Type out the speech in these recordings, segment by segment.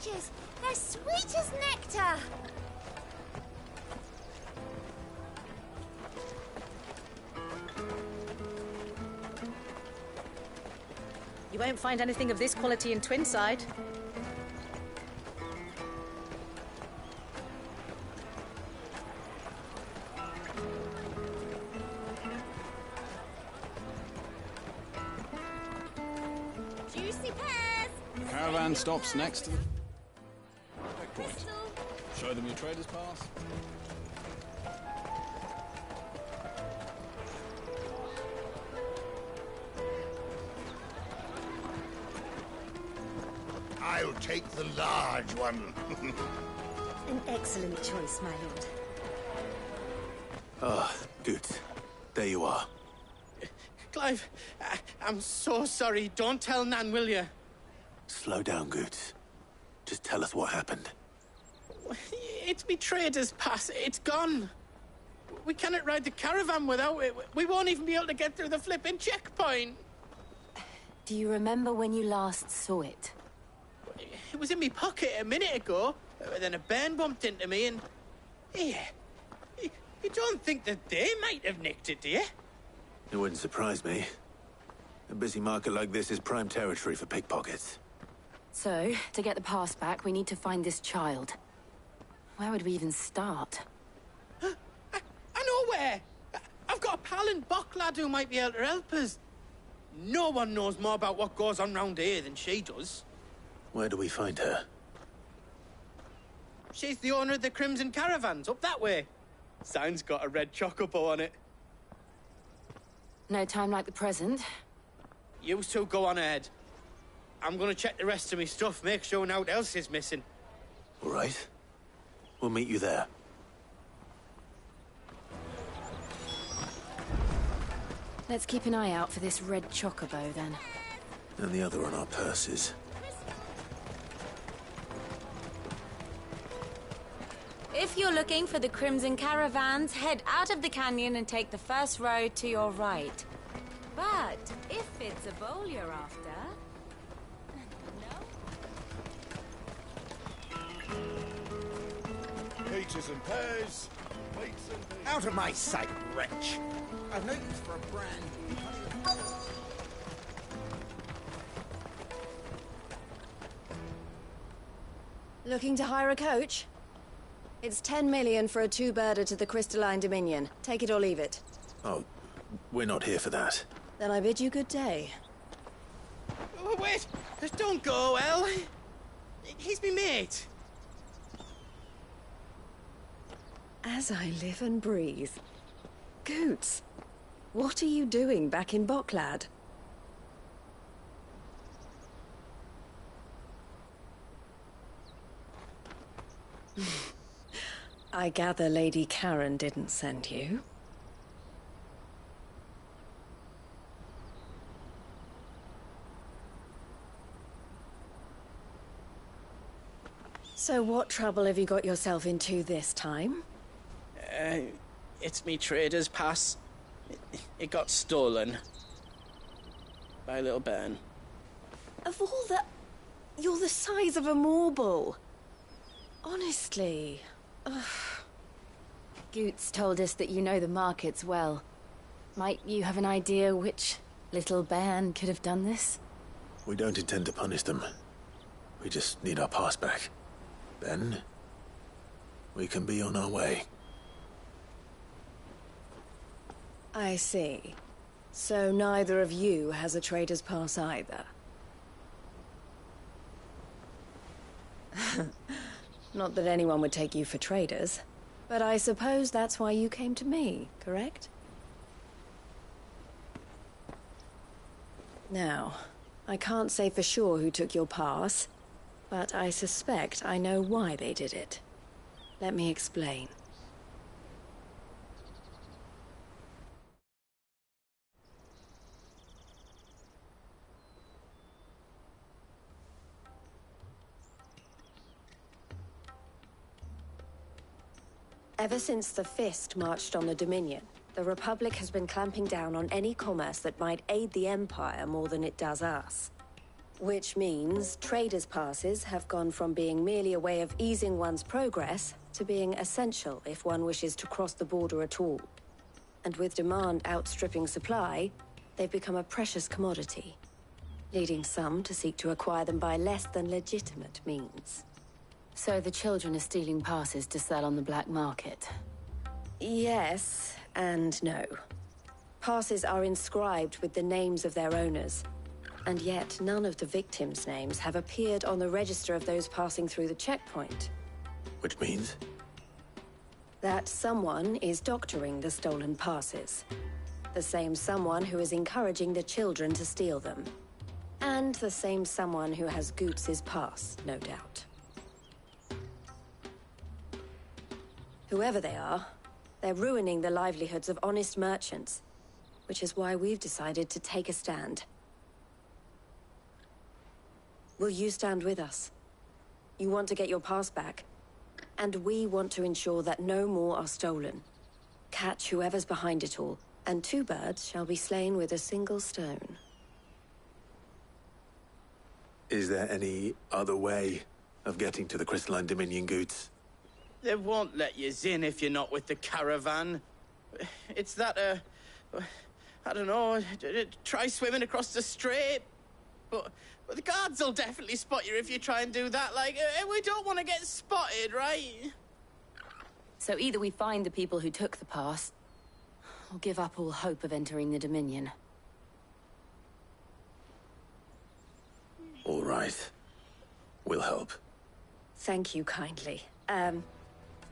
peaches! They're sweet as nectar! You won't find anything of this quality in Twinside. Juicy pears! Caravan stops next to the checkpoint. Show them your trader's pass. I'll take the large one. An excellent choice, my lord. Ah, good. There you are. Clive, I'm so sorry. Don't tell Nan, will you? Slow down, Goots. Just tell us what happened. It's me trader's pass. It's gone. We cannot ride the caravan without it. We won't even be able to get through the flipping checkpoint. Do you remember when you last saw it? It was in my pocket a minute ago. Then a bairn bumped into me and... Yeah. You don't think that they might have nicked it, do you? It wouldn't surprise me. A busy market like this is prime territory for pickpockets. So, to get the pass back, we need to find this child. Where would we even start? I know where! I've got a pal in Bocklad who might be able to help us. No one knows more about what goes on round here than she does. Where do we find her? She's the owner of the Crimson Caravans, up that way. Sign's got a red chocobo on it. No time like the present. You two go on ahead. I'm gonna check the rest of my stuff, make sure naught else is missing. All right. We'll meet you there. Let's keep an eye out for this red chocobo, then. And the other on our purses. If you're looking for the Crimson Caravans, head out of the canyon and take the first road to your right. But if it's a bowl you're after... Peaches and pears. Peaches and pears. Out of my sight, wretch. I've no use for a brand. Looking to hire a coach? It's 10 million for a two-birder to the Crystalline Dominion. Take it or leave it. Oh, we're not here for that. Then I bid you good day. Oh, wait! Don't go, El. He's me mate. As I live and breathe. Goots, what are you doing back in Bocklad? I gather Lady Karen didn't send you. So what trouble have you got yourself into this time? It's me trader's pass. It got stolen. By a little bairn. Of all the... You're the size of a marble. Honestly. Ugh. Goots told us that you know the markets well. Might you have an idea which little bairn could have done this? We don't intend to punish them. We just need our pass back. Then, we can be on our way. I see. So neither of you has a trader's pass either. Not that anyone would take you for traders, but I suppose that's why you came to me, correct? Now, I can't say for sure who took your pass, but I suspect I know why they did it. Let me explain. Ever since the Fist marched on the Dominion, the Republic has been clamping down on any commerce that might aid the Empire more than it does us. Which means traders' passes have gone from being merely a way of easing one's progress to being essential if one wishes to cross the border at all. And with demand outstripping supply, they've become a precious commodity, leading some to seek to acquire them by less than legitimate means. So the children are stealing passes to sell on the black market? Yes, and no. Passes are inscribed with the names of their owners, and yet none of the victims' names have appeared on the register of those passing through the checkpoint. Which means? That someone is doctoring the stolen passes. The same someone who is encouraging the children to steal them. And the same someone who has Goots's pass, no doubt. Whoever they are, they're ruining the livelihoods of honest merchants, which is why we've decided to take a stand. Will you stand with us? You want to get your pass back, and we want to ensure that no more are stolen. Catch whoever's behind it all, and 2 birds shall be slain with a single stone. Is there any other way of getting to the Crystalline Dominion, Goots? They won't let you in if you're not with the caravan. It's that, I don't know, try swimming across the strait. But the guards will definitely spot you if you try and do that. Like, we don't want to get spotted, right? So either we find the people who took the pass, or give up all hope of entering the Dominion. All right. We'll help. Thank you kindly.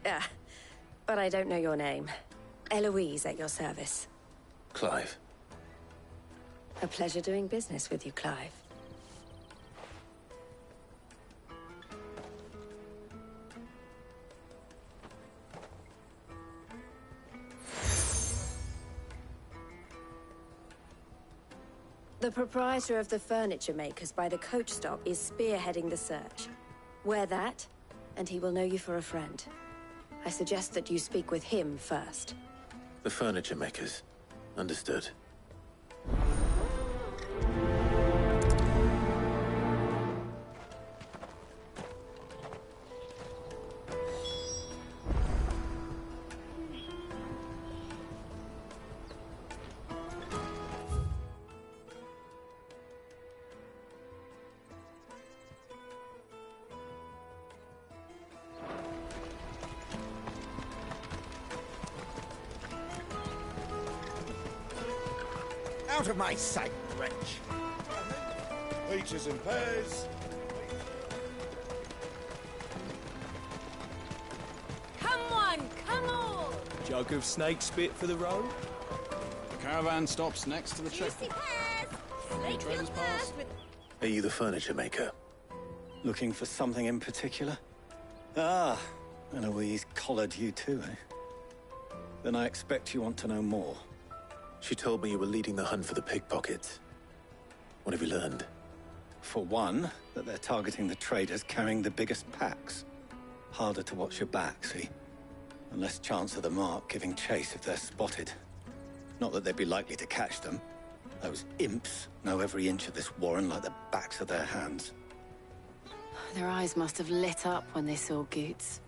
But I don't know your name. Eloise at your service. Clive. A pleasure doing business with you, Clive. The proprietor of the furniture makers by the coach stop is spearheading the search. Wear that, and he will know you for a friend. I suggest that you speak with him first. The furniture makers. Understood. Out of my sight, wretch! Peaches and pears. Come on, come on! Jug of snake spit for the road? The caravan stops next to the checkpoint. Slate Traders your pass. thirst with Are you the furniture maker? Looking for something in particular? Ah, Eloise collared you too, eh? Then I expect you want to know more. She told me you were leading the hunt for the pickpockets. What have you learned? For one, that they're targeting the traders carrying the biggest packs. Harder to watch your back, see? And less chance of the mark giving chase if they're spotted. Not that they'd be likely to catch them. Those imps know every inch of this warren like the backs of their hands. Their eyes must have lit up when they saw Goots.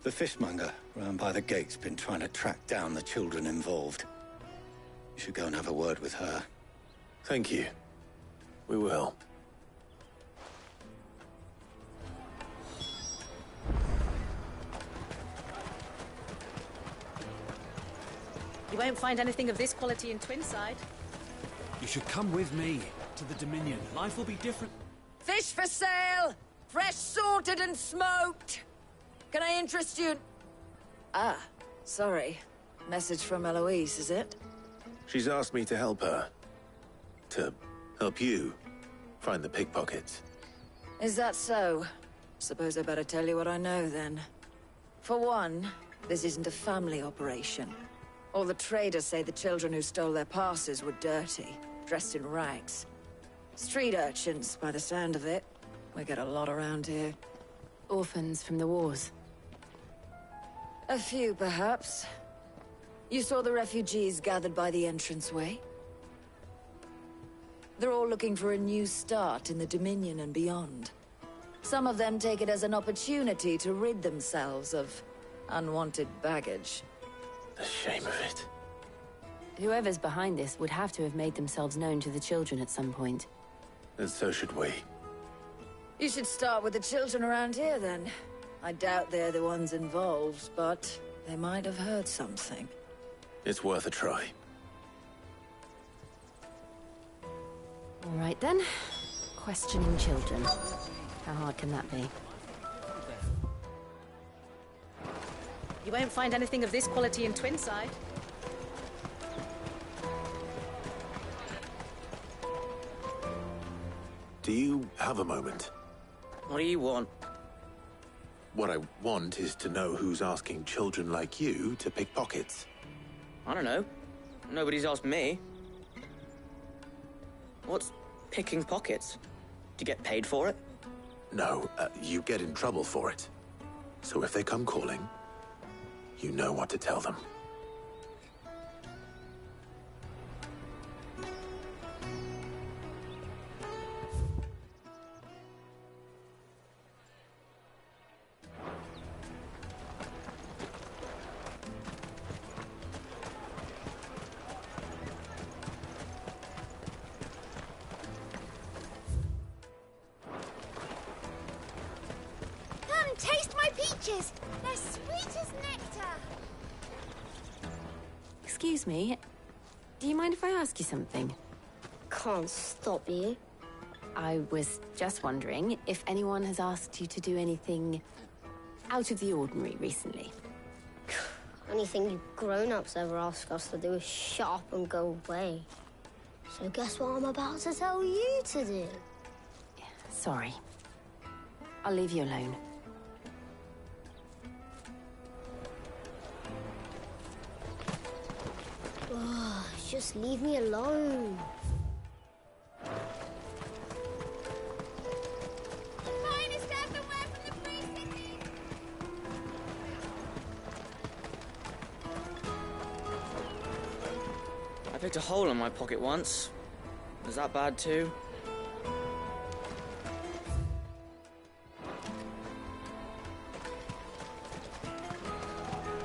The fishmonger round by the gate's been trying to track down the children involved. You should go and have a word with her. Thank you. We will. You won't find anything of this quality in Twinside. You should come with me to the Dominion. Life will be different. Fish for sale! Fresh salted and smoked! Can I interest you? Ah, sorry. Message from Eloise, is it? She's asked me to help her. To help you find the pickpockets. Is that so? Suppose I better tell you what I know, then. For one, this isn't a family operation. All the traders say the children who stole their passes were dirty, dressed in rags. Street urchins, by the sound of it. We get a lot around here. Orphans from the wars. A few, perhaps. You saw the refugees gathered by the entranceway? They're all looking for a new start in the Dominion and beyond. Some of them take it as an opportunity to rid themselves of unwanted baggage. The shame of it. Whoever's behind this would have to have made themselves known to the children at some point. And so should we. You should start with the children around here, then. I doubt they're the ones involved, but they might have heard something. It's worth a try. All right, then. Questioning children. How hard can that be? You won't find anything of this quality in Twinside. Do you have a moment? What do you want? What I want is to know who's asking children like you to pick pockets. I don't know. Nobody's asked me. What's picking pockets? Do you get paid for it? No, you get in trouble for it. So if they come calling, you know what to tell them. Taste my peaches! They're sweet as nectar! Excuse me, do you mind if I ask you something? Can't stop you. I was just wondering if anyone has asked you to do anything out of the ordinary recently. Anything you grown-ups ever ask us to do is shut up and go away. So guess what I'm about to tell you to do? Sorry. I'll leave you alone. Oh, just leave me alone. I picked a hole in my pocket once. Was that bad too?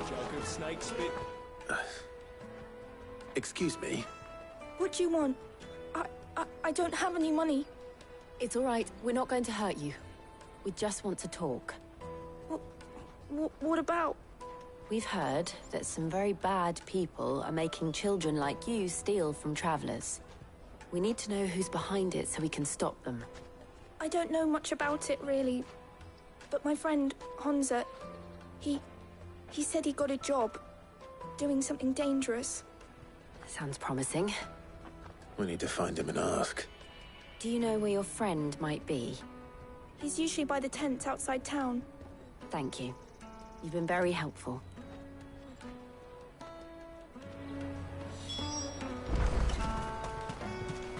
Jug of snake spit. Excuse me? What do you want? I don't have any money. It's all right. We're not going to hurt you. We just want to talk. What about? We've heard that some very bad people are making children like you steal from travelers. We need to know who's behind it so we can stop them. I don't know much about it, really. But my friend, Hansa, he said he got a job doing something dangerous. Sounds promising. We need to find him and ask. Do you know where your friend might be? He's usually by the tents outside town. Thank you. You've been very helpful.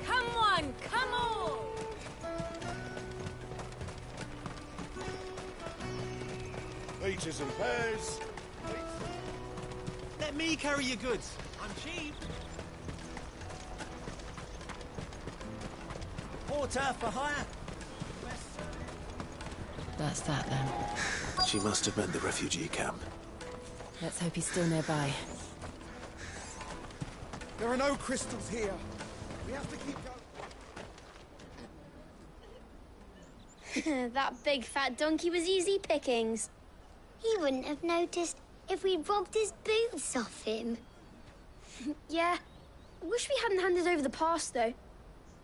Come on, come on! Peaches and pears. Let me carry your goods. I'm cheap. Porter for hire. That's that, then. She must have meant the refugee camp. Let's hope he's still nearby. There are no crystals here. We have to keep going. That big fat donkey was easy pickings. He wouldn't have noticed if we'd robbed his boots off him. Yeah. Wish we hadn't handed over the pass, though.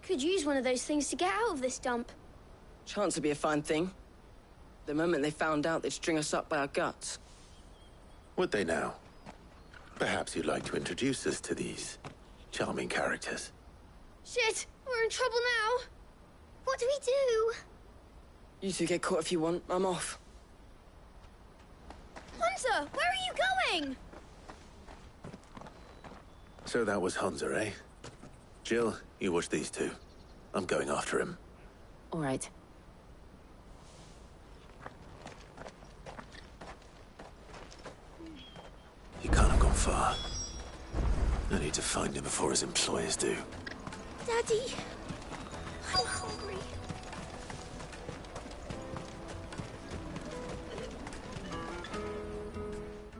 Could use one of those things to get out of this dump. Chance would be a fine thing. The moment they found out, they'd string us up by our guts. Would they now? Perhaps you'd like to introduce us to these charming characters. Shit! We're in trouble now! What do we do? You two get caught if you want. I'm off. Hunter, where are you going? So that was Hansa, eh? Jill, you watch these two. I'm going after him. All right. He can't have gone far. I need to find him before his employers do. Daddy, I'm hungry.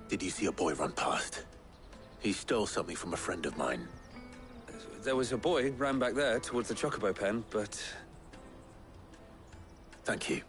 Did you see a boy run past? He stole something from a friend of mine. There was a boy ran back there towards the chocobo pen, but... Thank you.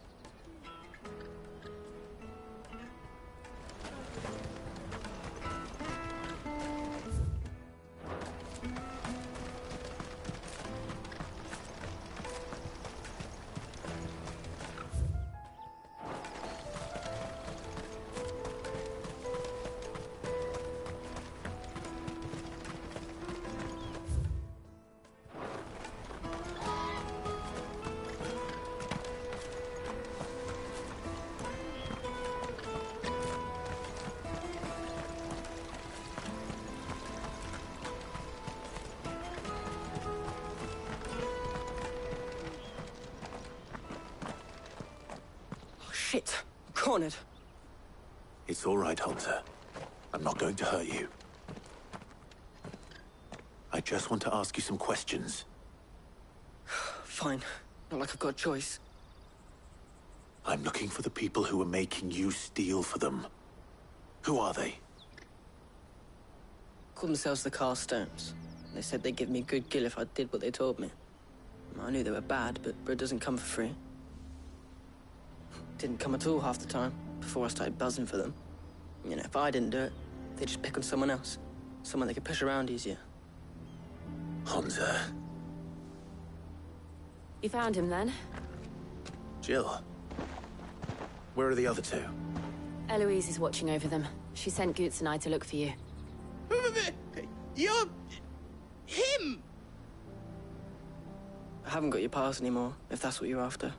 Shit. I'm cornered. It's all right, Hunter. I'm not going to hurt you. I just want to ask you some questions. Fine. Not like I've got a choice. I'm looking for the people who are making you steal for them. Who are they? Called themselves the Carstones. They said they'd give me a good gill if I did what they told me. I knew they were bad, but bread doesn't come for free. Didn't come at all half the time, before I started buzzing for them. You know, if I didn't do it, they'd just pick on someone else. Someone they could push around easier. Hunter. You found him then? Jill. Where are the other two? Eloise is watching over them. She sent Goots and I to look for you. You're... him! I haven't got your pass anymore, if that's what you're after.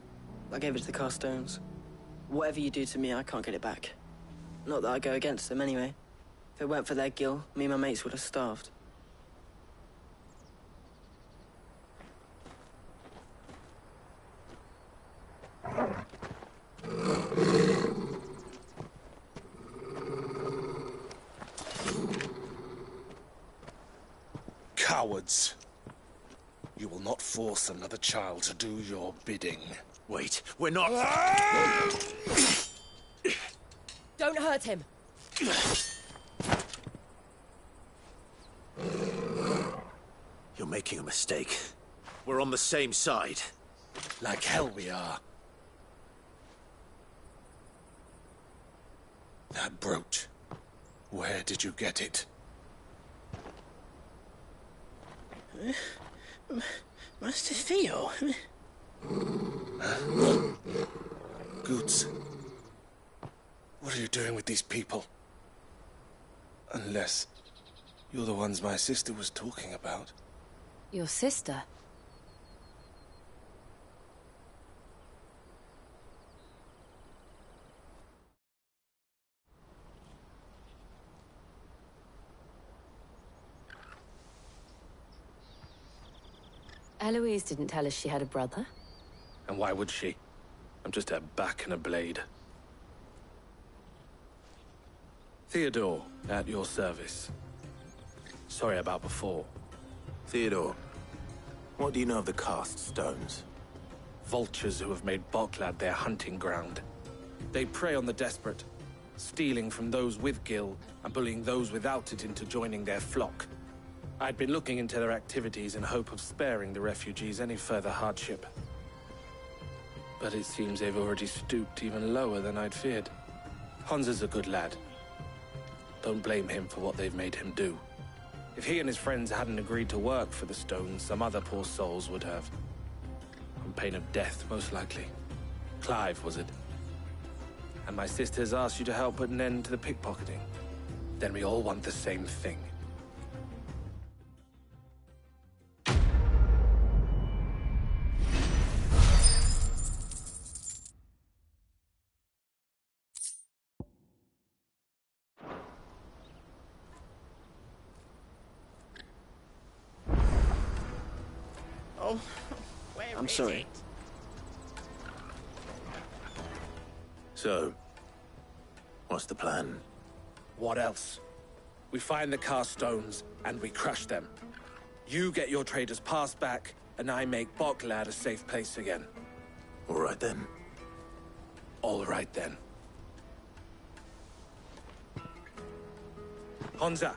I gave it to the Carstones. Whatever you do to me, I can't get it back. Not that I go against them, anyway. If it weren't for their gill, me and my mates would have starved. Cowards. You will not force another child to do your bidding. Wait, we're not... Don't hurt him! You're making a mistake. We're on the same side. Like hell we are. That brooch. Where did you get it? Master Theo? Goots. What are you doing with these people? Unless you're the ones my sister was talking about. Your sister? Eloise didn't tell us she had a brother. And why would she? I'm just her back and a blade. Theodore, at your service. Sorry about before. Theodore, what do you know of the Cast Stones? Vultures who have made Boklad their hunting ground. They prey on the desperate, stealing from those with gil and bullying those without it into joining their flock. I'd been looking into their activities in hope of sparing the refugees any further hardship. But it seems they've already stooped even lower than I'd feared. Hansa's a good lad. Don't blame him for what they've made him do. If he and his friends hadn't agreed to work for the Stones, some other poor souls would have. On pain of death, most likely. Clive, was it? And my sisters asked you to help put an end to the pickpocketing. Then we all want the same thing. Oh, I'm sorry. So, what's the plan? What else? We find the Carstones and we crush them. You get your trader's pass back, and I make Boklad a safe place again. All right then. All right then. Honza,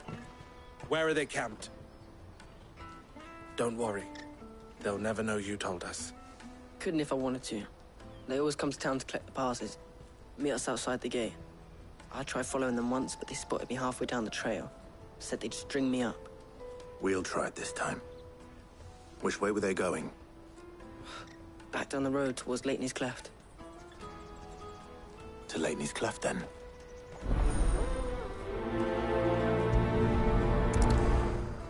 where are they camped? Don't worry. They'll never know you told us. Couldn't if I wanted to. They always come to town to collect the passes. Meet us outside the gate. I tried following them once, but they spotted me halfway down the trail. Said they'd string me up. We'll try it this time. Which way were they going? Back down the road towards Lateney's Cleft. To Lateney's Cleft, then.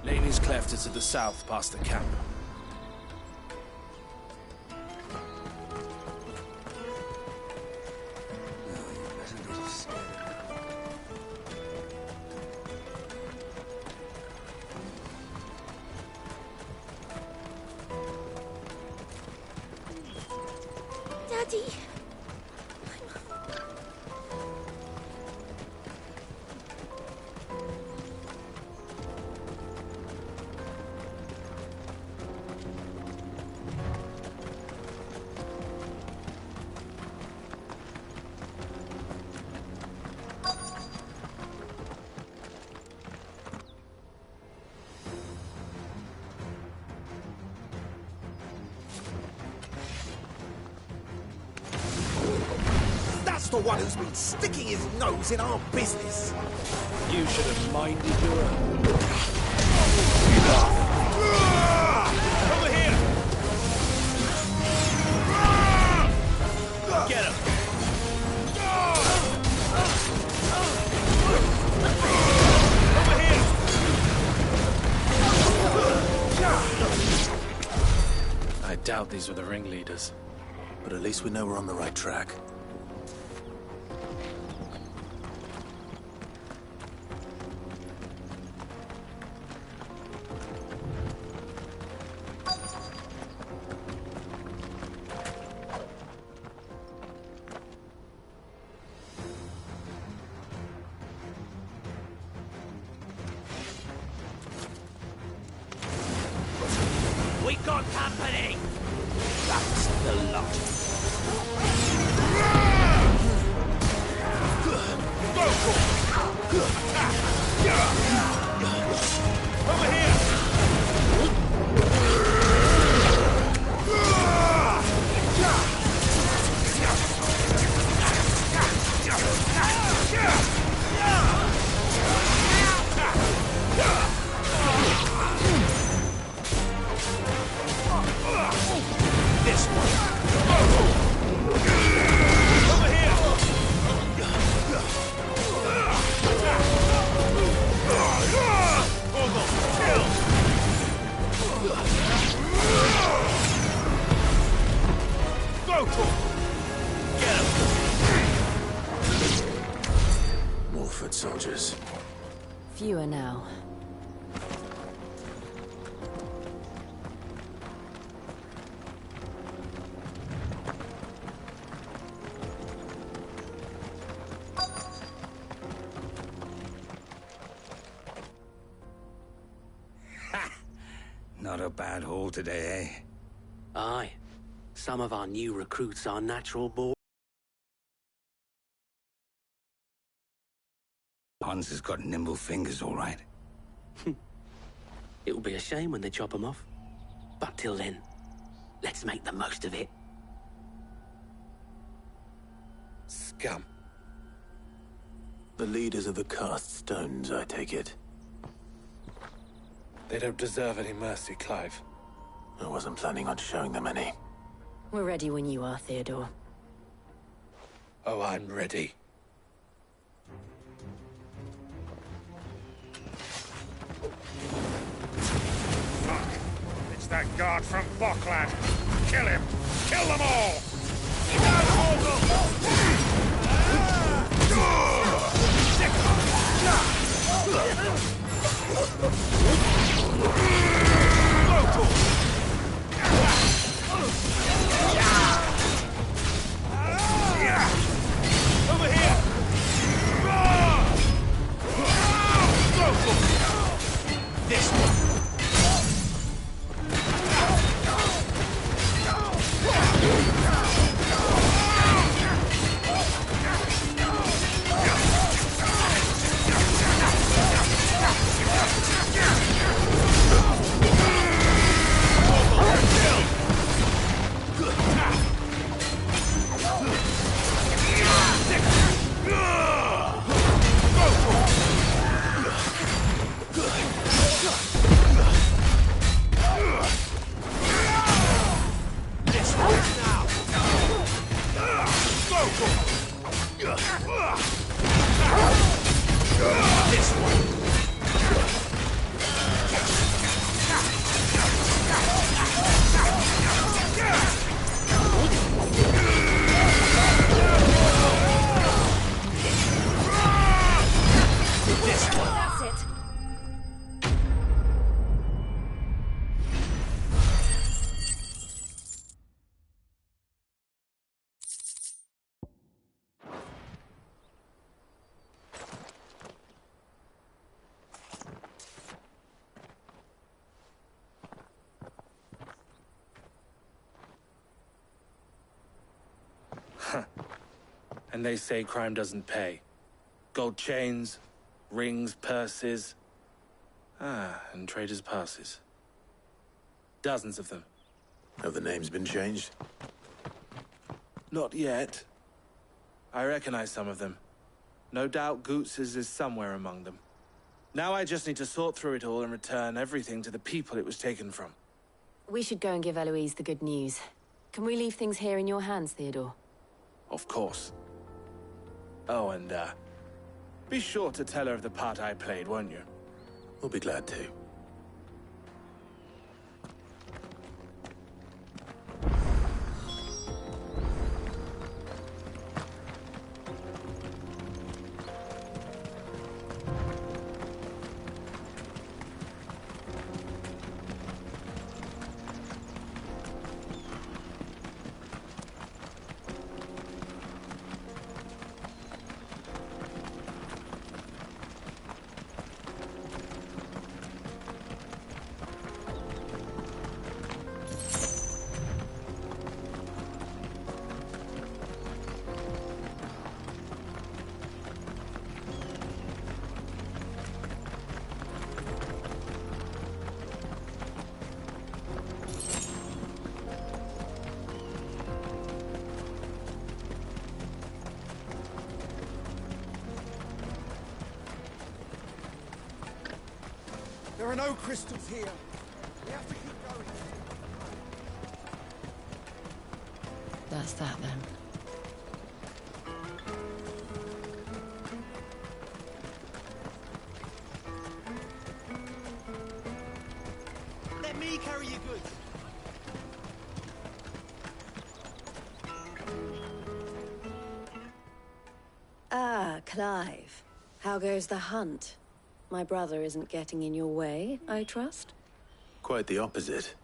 Lateney's Cleft is to the south, past the camp. Daddy. That's the one who's been sticking his nose in our business. You should have minded your own. Over here! Get him! Over here! I doubt these were the ringleaders. But at least we know we're on the right track. We got company! That's the lot. Over here! This one. Over here. Kill. Go to him. Get him. More foot soldiers. Fewer now. Not a bad haul today, eh? Aye. Some of our new recruits are natural born. Hans has got nimble fingers, all right. It'll be a shame when they chop them off. But till then, let's make the most of it. Scum. The leaders of the cast stones, I take it. They don't deserve any mercy, Clive. I wasn't planning on showing them any. We're ready when you are, Theodore. Oh, I'm ready. Fuck! It's that guard from Boklad. Kill him! Kill them all! Over here! This one! And they say crime doesn't pay. Gold chains, rings, purses. And traders' passes. Dozens of them. Have the names been changed? Not yet. I recognize some of them. No doubt Goots's is somewhere among them. Now I just need to sort through it all and return everything to the people it was taken from. We should go and give Eloise the good news. Can we leave things here in your hands, Theodore? Of course. Oh, and, be sure to tell her of the part I played, won't you? We'll be glad to. There are no crystals here. We have to keep going. That's that, then. Let me carry your goods. Ah, Clive. How goes the hunt? My brother isn't getting in your way, I trust? Quite the opposite.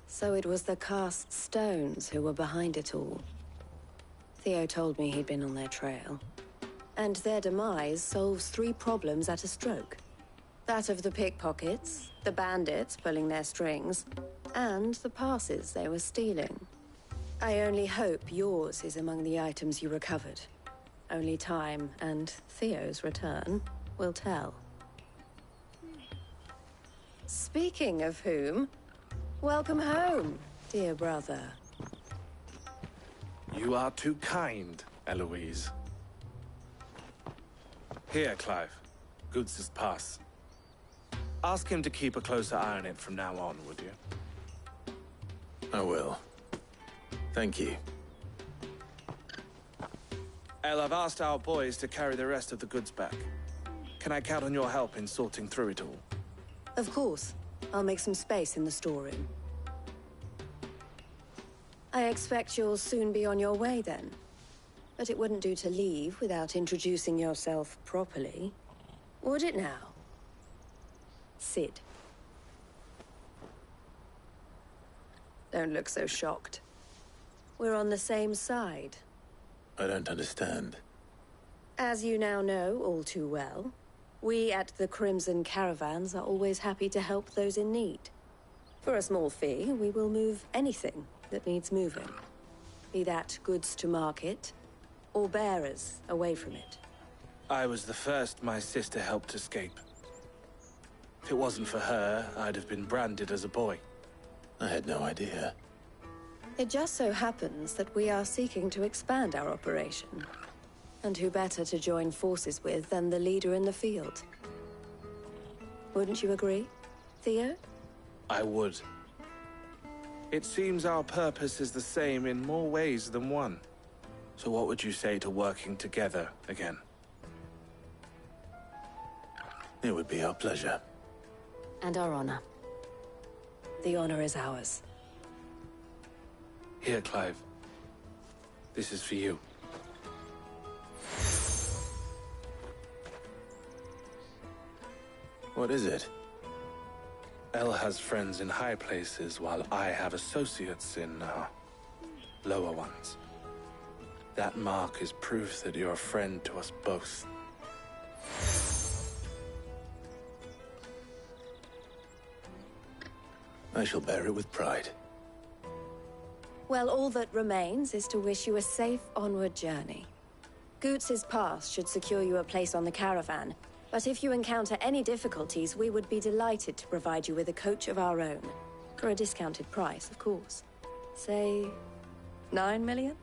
So it was the cast stones who were behind it all. Theo told me he'd been on their trail. And their demise solves 3 problems at a stroke. That of the pickpockets, the bandits pulling their strings, and the passes they were stealing. I only hope yours is among the items you recovered. Only time and Theo's return will tell. Speaking of whom, welcome home, dear brother. You are too kind, Eloise. Here, Clive. Goods's pass. Ask him to keep a closer eye on it from now on, would you? I will. Thank you. El, I've asked our boys to carry the rest of the goods back. Can I count on your help in sorting through it all? Of course. I'll make some space in the storeroom. I expect you'll soon be on your way then. But it wouldn't do to leave without introducing yourself properly. Would it now? Sid. Don't look so shocked. We're on the same side. I don't understand. As you now know all too well, we at the Crimson Caravans are always happy to help those in need. For a small fee, we will move anything that needs moving. Be that goods to market, or bearers away from it. I was the first my sister helped escape. If it wasn't for her, I'd have been branded as a boy. I had no idea. It just so happens that we are seeking to expand our operation. And who better to join forces with than the leader in the field? Wouldn't you agree, Theo? I would. It seems our purpose is the same in more ways than one. So what would you say to working together again? It would be our pleasure. And our honor. The honor is ours. Here, Clive. This is for you. What is it? El has friends in high places, while I have associates in, lower ones. That mark is proof that you're a friend to us both. I shall bear it with pride. Well, all that remains is to wish you a safe onward journey. Goots's pass should secure you a place on the caravan, but if you encounter any difficulties, we would be delighted to provide you with a coach of our own. For a discounted price, of course. Say, 9 million?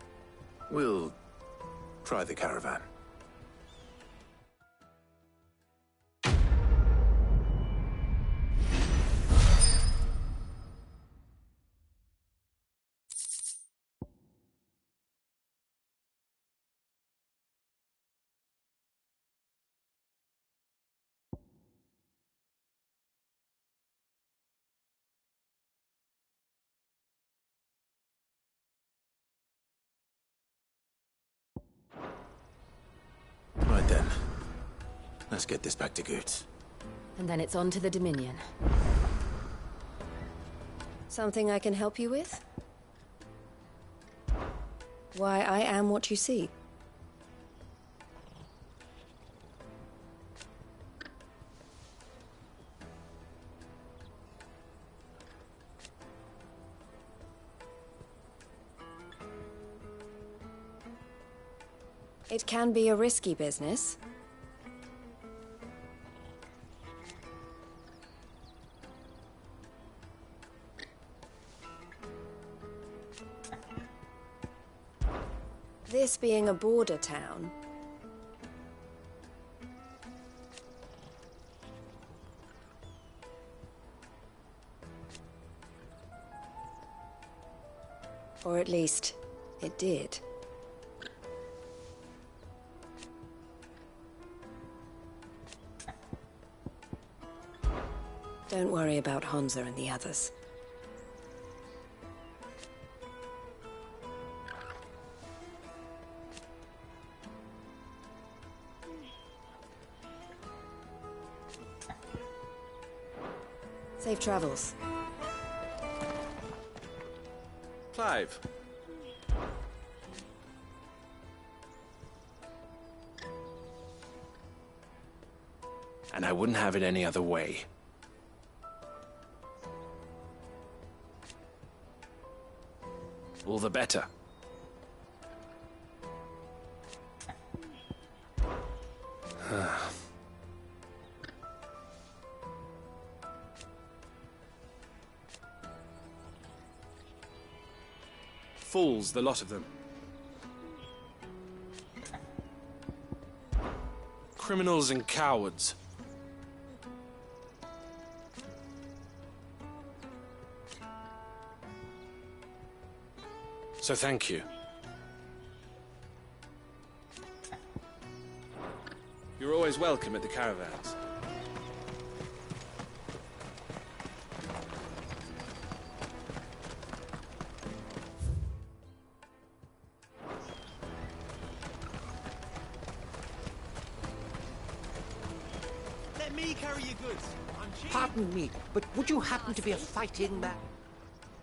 We'll try the caravan. Right then. Let's get this back to Goots. And then it's on to the Dominion. Something I can help you with? Why, I am what you see. It can be a risky business. This being a border town, or at least it did. Don't worry about Honza and the others. Safe travels. Clive. And I wouldn't have it any other way. All the better. Fools, the lot of them. Criminals and cowards. So thank you. You're always welcome at the caravans. Let me carry your goods. Pardon me, but would you happen to be a fighting man?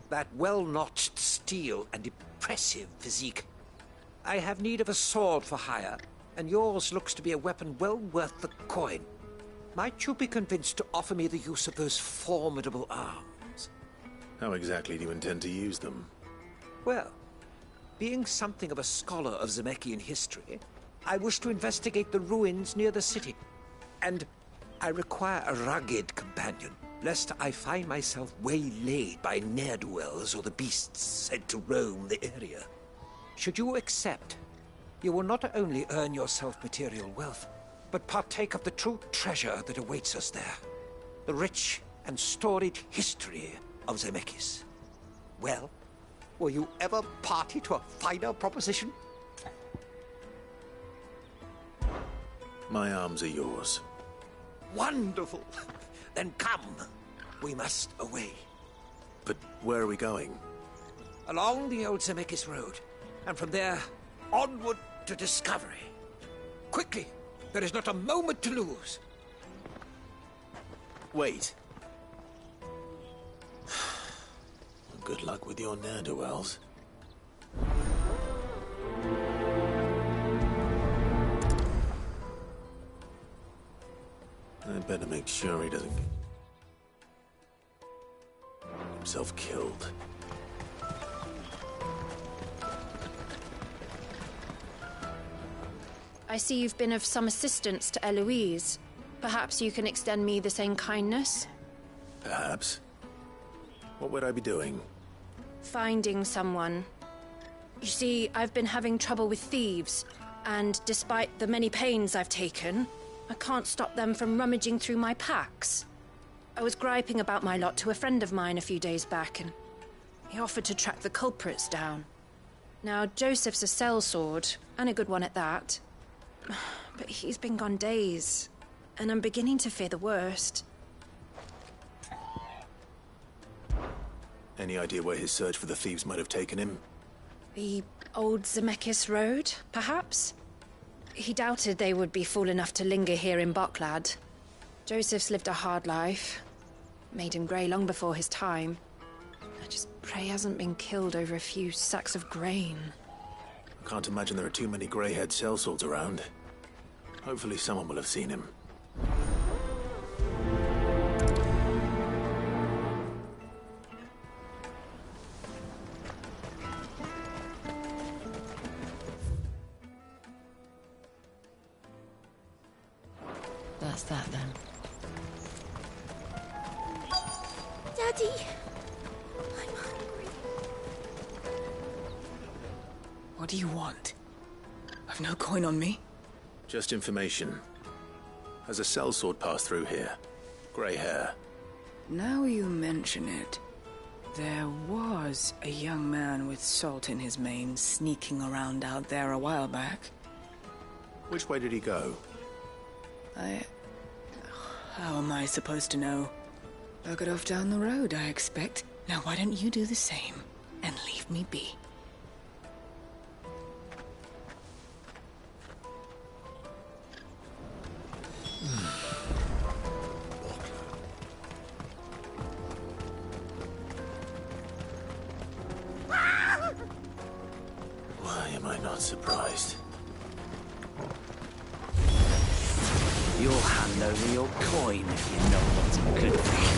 That well-notched steel and impressive physique. I have need of a sword for hire, and yours looks to be a weapon well worth the coin. Might you be convinced to offer me the use of those formidable arms? How exactly do you intend to use them? Well, being something of a scholar of Zemeckis history, I wish to investigate the ruins near the city. And I require a rugged companion, lest I find myself waylaid by ne'er-do-wells or the beasts said to roam the area. Should you accept, you will not only earn yourself material wealth, but partake of the true treasure that awaits us there. The rich and storied history of Zemeckis. Well, were you ever party to a finer proposition? My arms are yours. Wonderful! Then come. We must away. But where are we going? Along the old Zemeckis Road, and from there, onward to discovery. Quickly! There is not a moment to lose. Wait. Good luck with your ne'er-do-wells. I better make sure he doesn't... himself killed. I see you've been of some assistance to Eloise. Perhaps you can extend me the same kindness? Perhaps. What would I be doing? Finding someone. You see, I've been having trouble with thieves, and despite the many pains I've taken, I can't stop them from rummaging through my packs. I was griping about my lot to a friend of mine a few days back, and he offered to track the culprits down. Now, Joseph's a sellsword, and a good one at that. But he's been gone days, and I'm beginning to fear the worst. Any idea where his search for the thieves might have taken him? The old Zemeckis Road, perhaps? He doubted they would be fool enough to linger here in Boklad. Joseph's lived a hard life. Made him grey long before his time. I just pray he hasn't been killed over a few sacks of grain. I can't imagine there are too many grey-haired sellswords around. Hopefully someone will have seen him. That's that then. Daddy! I'm hungry. What do you want? I've no coin on me. Just information. Has a sellsword passed through here? Grey hair. Now you mention it, there was a young man with salt in his mane sneaking around out there a while back. Which way did he go? How am I supposed to know? Buggered off down the road, I expect. Now why don't you do the same and leave me be? Why am I not surprised? You'll hand over your coin if you know what's good for you.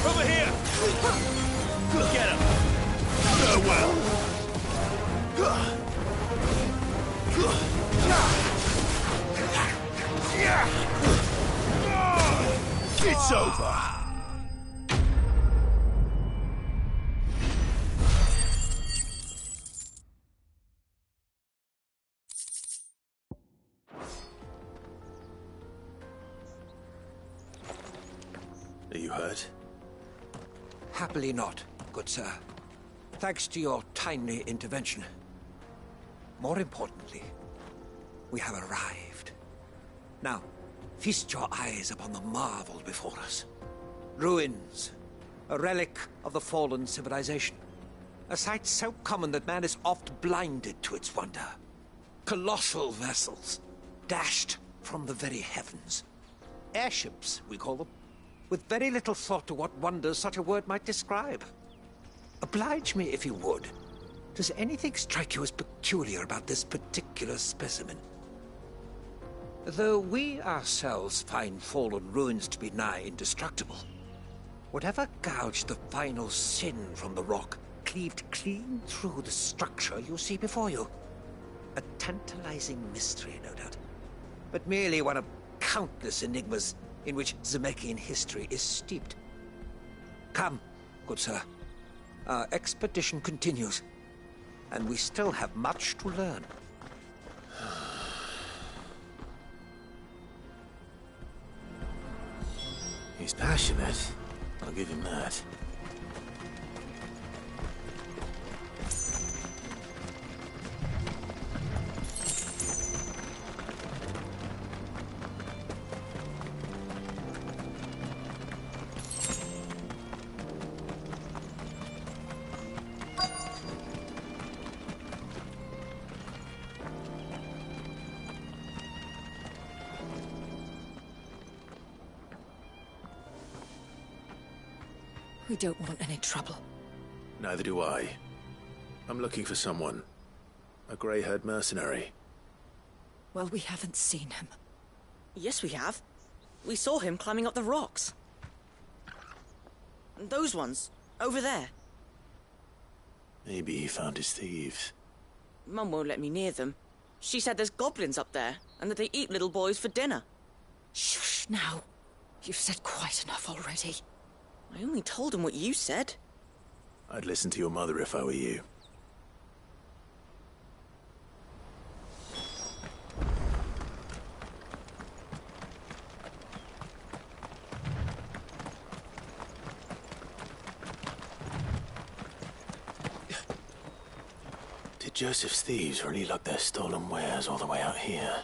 Over here! Get him! Farewell! It's over! Are you hurt? Happily not, good sir. Thanks to your timely intervention. More importantly, we have arrived. Now, feast your eyes upon the marvel before us. Ruins, a relic of the fallen civilization. A sight so common that man is oft blinded to its wonder. Colossal vessels, dashed from the very heavens. Airships, we call them, with very little thought to what wonders such a word might describe. Oblige me if you would. Does anything strike you as peculiar about this particular specimen? Though we ourselves find fallen ruins to be nigh indestructible, whatever gouged the final sin from the rock cleaved clean through the structure you see before you. A tantalizing mystery, no doubt, but merely one of countless enigmas in which Zemeckis history is steeped. Come, good sir. Our expedition continues, and we still have much to learn. He's passionate. I'll give him that. We don't want any trouble. Neither do I. I'm looking for someone. A grey-haired mercenary. Well, we haven't seen him. Yes, we have. We saw him climbing up the rocks. And those ones, over there. Maybe he found his thieves. Mum won't let me near them. She said there's goblins up there, and that they eat little boys for dinner. Shush now. You've said quite enough already. I only told him what you said. I'd listen to your mother if I were you. Did Joseph's thieves really lug their stolen wares all the way out here?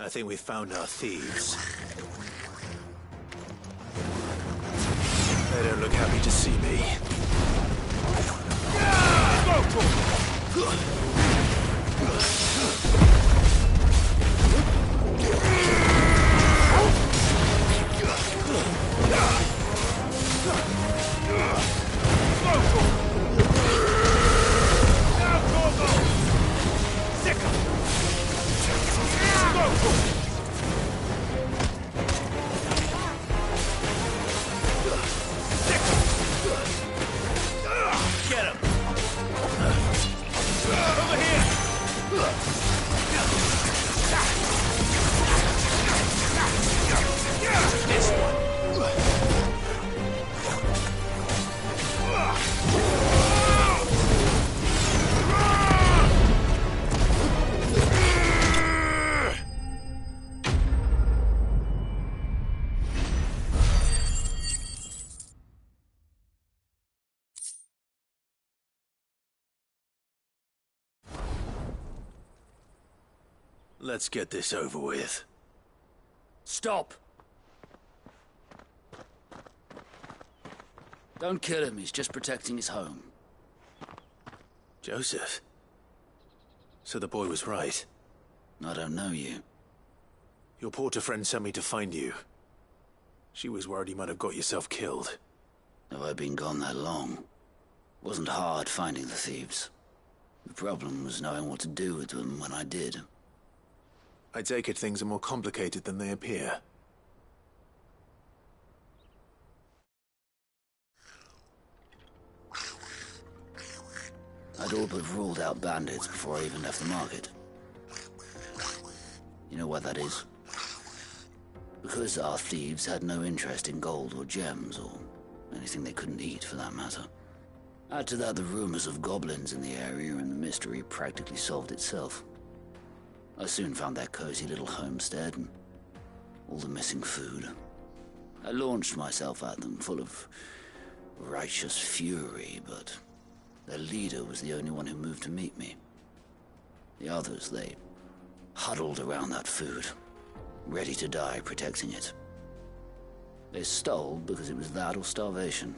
I think we've found our thieves. They don't look happy to see me. Let's get this over with. Stop! Don't kill him, he's just protecting his home. Joseph? So the boy was right. I don't know you. Your porter friend sent me to find you. She was worried you might have got yourself killed. Have I been gone that long? Wasn't hard finding the thieves. The problem was knowing what to do with them when I did. I take it things are more complicated than they appear. I'd all but ruled out bandits before I even left the market. You know why that is? Because our thieves had no interest in gold or gems, or anything they couldn't eat for that matter. Add to that the rumors of goblins in the area, and the mystery practically solved itself. I soon found their cozy little homestead and all the missing food. I launched myself at them, full of righteous fury, but their leader was the only one who moved to meet me. The others, they huddled around that food, ready to die protecting it. They stole because it was that or starvation.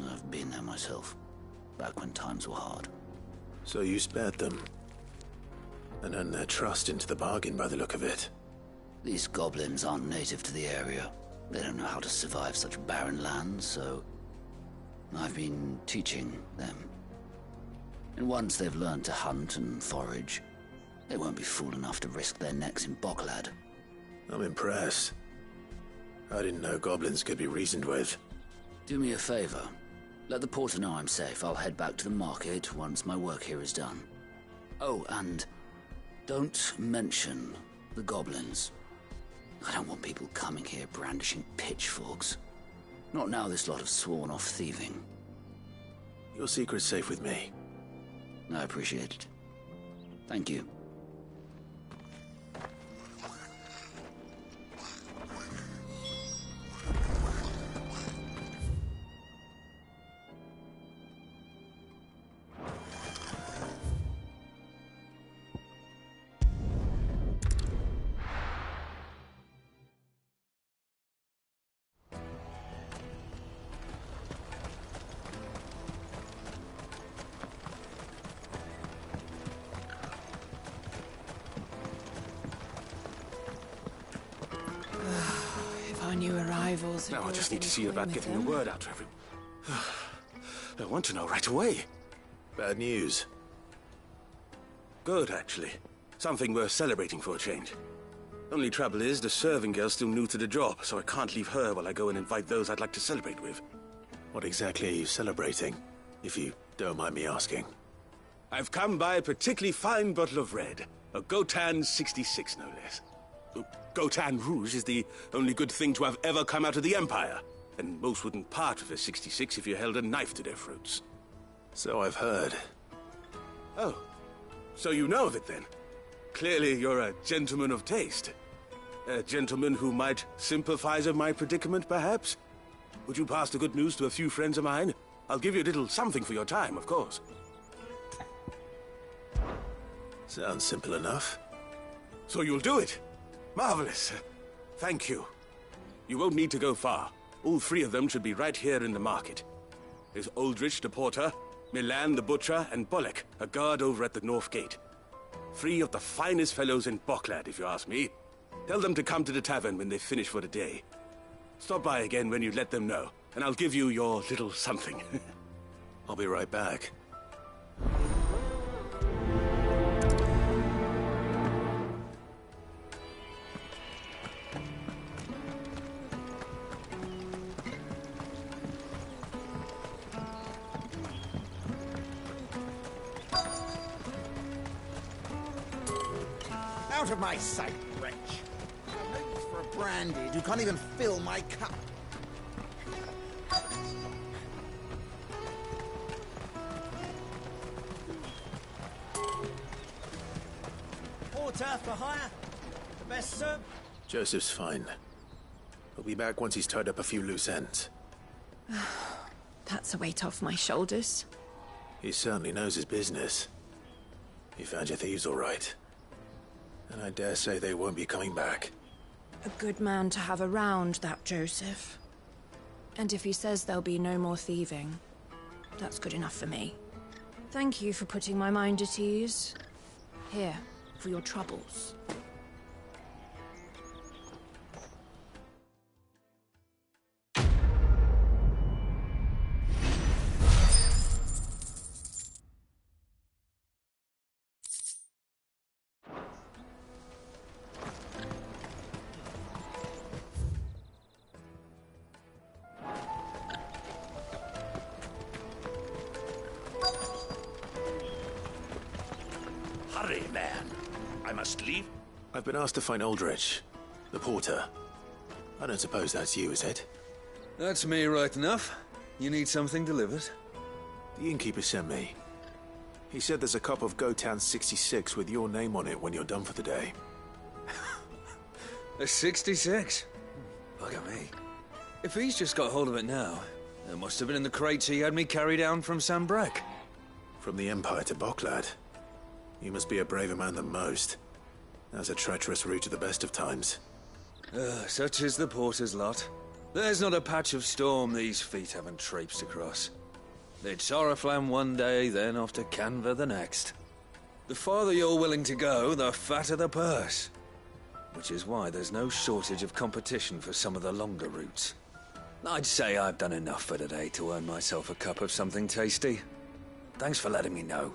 I've been there myself, back when times were hard. So you spared them? And earned their trust into the bargain by the look of it. These goblins aren't native to the area. They don't know how to survive such barren lands, so I've been teaching them. And once they've learned to hunt and forage, they won't be fool enough to risk their necks in Boklad. I'm impressed. I didn't know goblins could be reasoned with. Do me a favor. Let the porter know I'm safe. I'll head back to the market once my work here is done. Oh, and don't mention the goblins. I don't want people coming here brandishing pitchforks. Not now this lot have sworn off thieving. Your secret's safe with me. I appreciate it. Thank you. New arrivals. Now I just need to see about getting the word out to everyone. I want to know right away. Bad news. Good, actually. Something worth celebrating for a change. Only trouble is, the serving girl's still new to the job, so I can't leave her while I go and invite those I'd like to celebrate with. What exactly are you celebrating, if you don't mind me asking? I've come by a particularly fine bottle of red. A Gotan 66, no less. Gotan Rouge is the only good thing to have ever come out of the Empire, and most wouldn't part with a 66 if you held a knife to their throats. So I've heard. Oh, so you know of it then? Clearly you're a gentleman of taste. A gentleman who might sympathize with my predicament, perhaps? Would you pass the good news to a few friends of mine? I'll give you a little something for your time, of course. Sounds simple enough. So you'll do it? Marvelous. Thank you. You won't need to go far. All three of them should be right here in the market. There's Aldrich the porter, Milan the butcher, and Bollock, a guard over at the north gate. Three of the finest fellows in Boklad, if you ask me. Tell them to come to the tavern when they finish for the day. Stop by again when you let them know, and I'll give you your little something. I'll be right back. Out of my sight, wretch. I've no use for a branded who can't even fill my cup. Porter for hire? The best served? Joseph's fine. He'll be back once he's tied up a few loose ends. That's a weight off my shoulders. He certainly knows his business. He found your thieves all right. And I dare say they won't be coming back. A good man to have around, that Joseph. And if he says there'll be no more thieving, that's good enough for me. Thank you for putting my mind at ease. Here, for your troubles. Hurry, man. I must leave. I've been asked to find Aldrich, the porter. I don't suppose that's you, is it? That's me right enough. You need something delivered? The innkeeper sent me. He said there's a cup of Gotan 66 with your name on it when you're done for the day. A 66? Look at me. If he's just got hold of it now, it must have been in the crates he had me carry down from Sambrek. From the Empire to Boklad. You must be a braver man than most. That's a treacherous route at the best of times. Such is the porter's lot. There's not a patch of storm these feet haven't traipsed across. It's Oriflamme one day, then off to Canva the next. The farther you're willing to go, the fatter the purse. Which is why there's no shortage of competition for some of the longer routes. I'd say I've done enough for today to earn myself a cup of something tasty. Thanks for letting me know.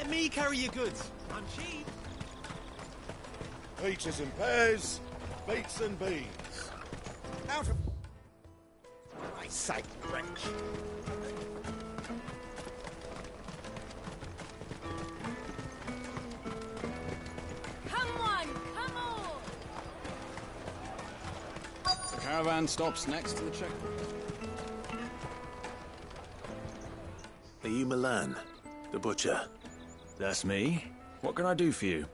Let me carry your goods. I'm cheap. Peaches and pears, beets and beans. Out of my sight, wretch. Come on, come on! The caravan stops next to the checkpoint. Are you Milan, the butcher? That's me. What can I do for you?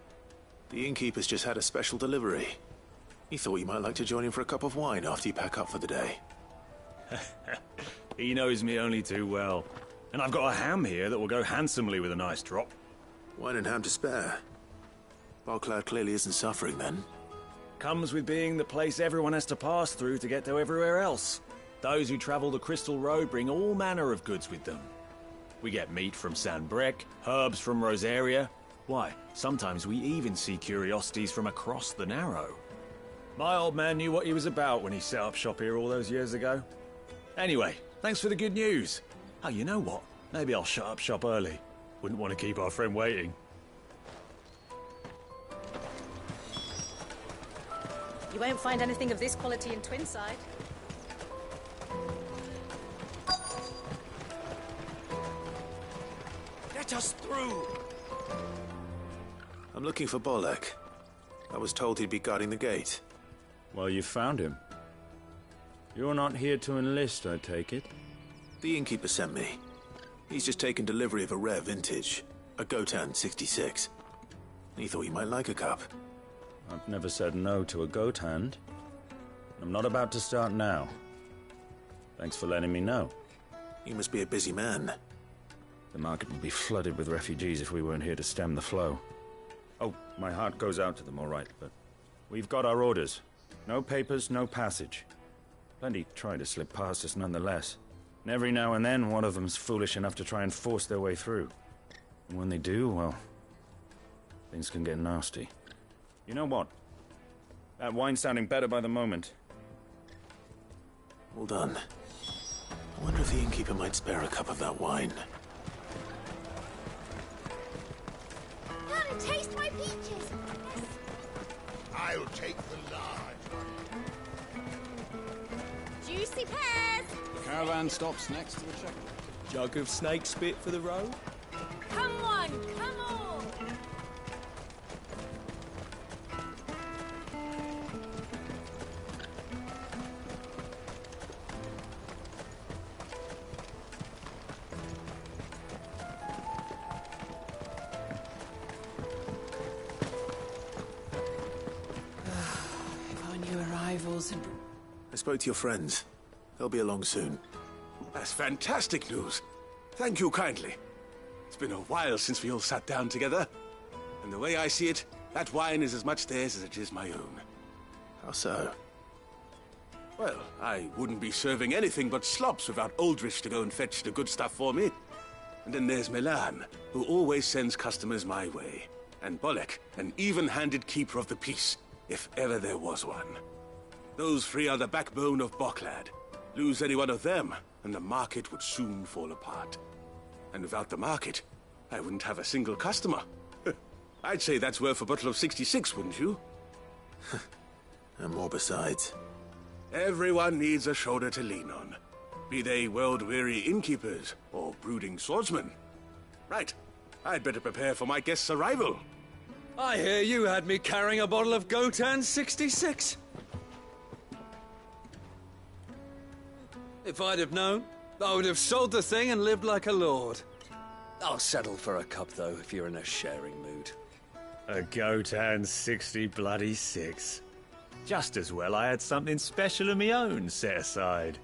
The innkeeper's just had a special delivery. He thought you might like to join him for a cup of wine after you pack up for the day. He knows me only too well. And I've got a ham here that will go handsomely with a nice drop. Wine and ham to spare. Bogcloud clearly isn't suffering then. Comes with being the place everyone has to pass through to get to everywhere else. Those who travel the Crystal Road bring all manner of goods with them. We get meat from San Brec, herbs from Rosaria. Why, sometimes we even see curiosities from across the Narrow. My old man knew what he was about when he set up shop here all those years ago. Anyway, thanks for the good news. Oh, you know what? Maybe I'll shut up shop early. Wouldn't want to keep our friend waiting. You won't find anything of this quality in Twinside. Let us through! I'm looking for Bolek. I was told he'd be guarding the gate. Well, you found him. You're not here to enlist, I take it? The innkeeper sent me. He's just taken delivery of a rare vintage, a Gotan 66. He thought you might like a cup. I've never said no to a goat hand. I'm not about to start now. Thanks for letting me know. You must be a busy man. The market would be flooded with refugees if we weren't here to stem the flow. Oh, my heart goes out to them, all right, but we've got our orders. No papers, no passage. Plenty try to slip past us nonetheless. And every now and then, one of them's foolish enough to try and force their way through. And when they do, well, things can get nasty. You know what? That wine's sounding better by the moment. Well done. I wonder if the innkeeper might spare a cup of that wine. Come, taste my peaches! I'll take the large one. Juicy pears! The caravan stops next to the checkpoint. Jug of snake spit for the road? Come on, come on! If our new arrivals and... I spoke to your friends. They'll be along soon. That's fantastic news. Thank you kindly. It's been a while since we all sat down together. And the way I see it, that wine is as much theirs as it is my own. How so? Well, I wouldn't be serving anything but slops without Aldrich to go and fetch the good stuff for me. And then there's Milan, who always sends customers my way. And Bolek, an even-handed keeper of the peace, if ever there was one. Those three are the backbone of Bogclad. Lose any one of them, and the market would soon fall apart. And without the market, I wouldn't have a single customer. I'd say that's worth a bottle of 66, wouldn't you? And more besides. Everyone needs a shoulder to lean on. Be they world-weary innkeepers or brooding swordsmen. Right. I'd better prepare for my guest's arrival. I hear you had me carrying a bottle of Gotan 66. If I'd have known, I would have sold the thing and lived like a lord. I'll settle for a cup, though, if you're in a sharing mood. A Gotan 60 bloody 6. Just as well I had something special of my own set aside.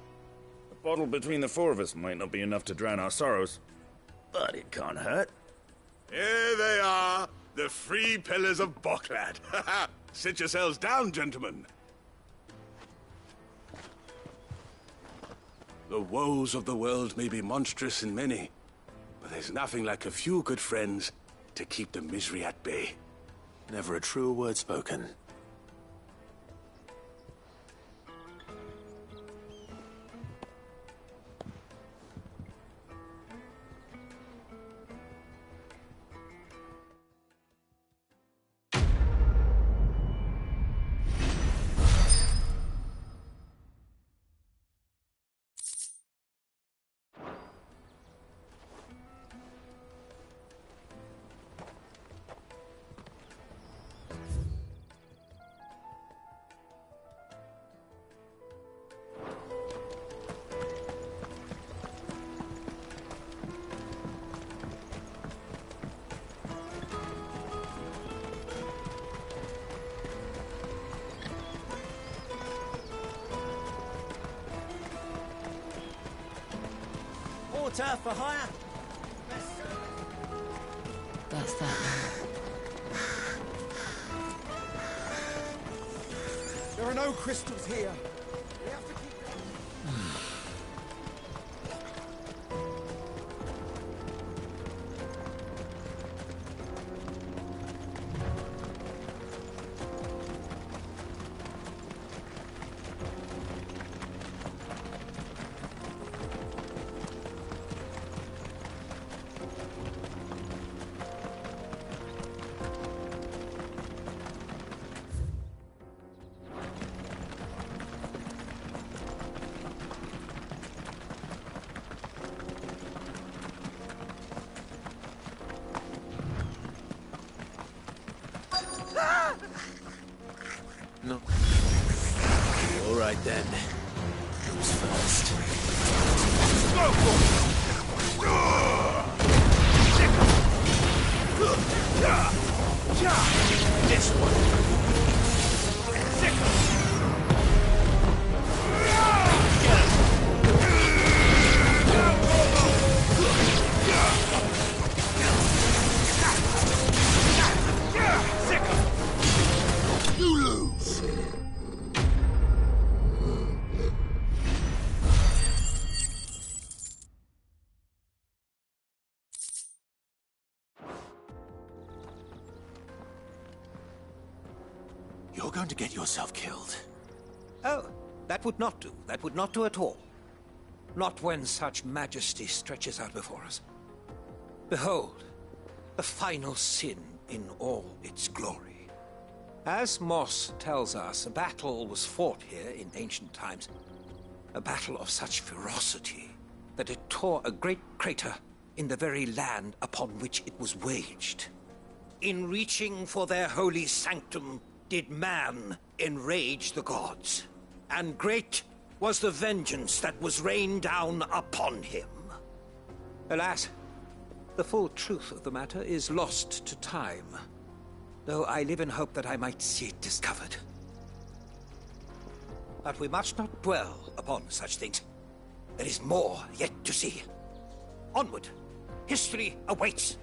A bottle between the four of us might not be enough to drown our sorrows, but it can't hurt. Here they are, the three pillars of Bogclad. Sit yourselves down, gentlemen. The woes of the world may be monstrous and many, but there's nothing like a few good friends to keep the misery at bay. Never a truer word spoken. Porter for hire. That's that. There are no crystals here. We have to keep going. No. All right then. Who's first? This one. You lose. You're going to get yourself killed. Oh, that would not do. That would not do at all. Not when such majesty stretches out before us. Behold, the final sin in all its glory. As Moss tells us, a battle was fought here in ancient times. A battle of such ferocity that it tore a great crater in the very land upon which it was waged. In reaching for their holy sanctum, did man enrage the gods, and great was the vengeance that was rained down upon him. Alas, the full truth of the matter is lost to time, though I live in hope that I might see it discovered. But we must not dwell upon such things. There is more yet to see. Onward! History awaits!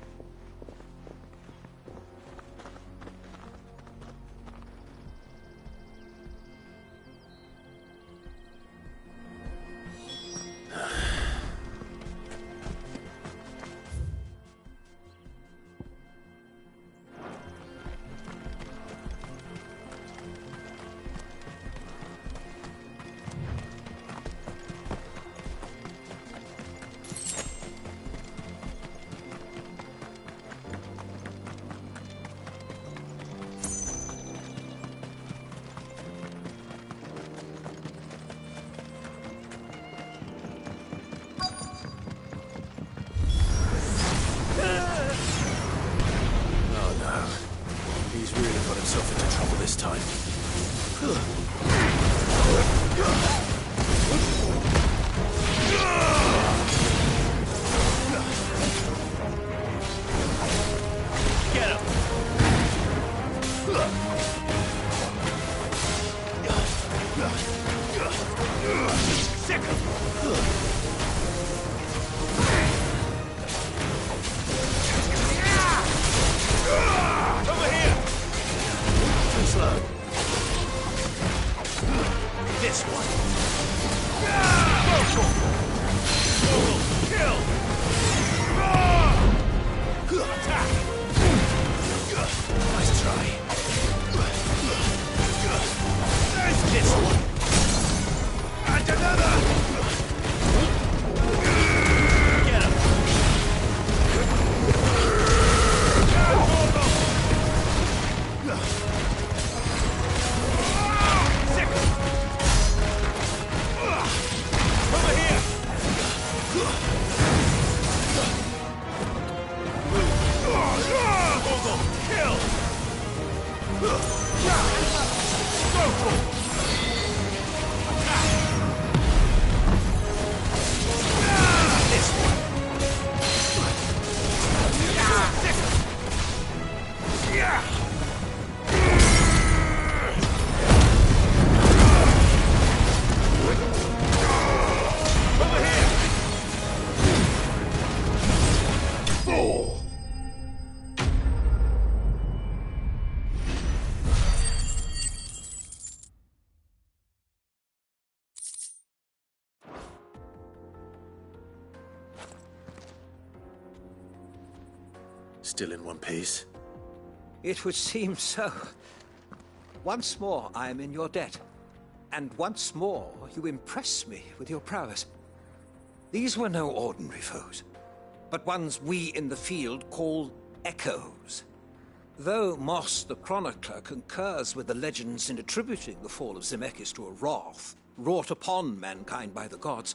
still in one piece? It would seem so. Once more I am in your debt. And once more you impress me with your prowess. These were no ordinary foes, but ones we in the field call echoes. Though Moss the Chronicler concurs with the legends in attributing the fall of Zemeckis to a wrath wrought upon mankind by the gods,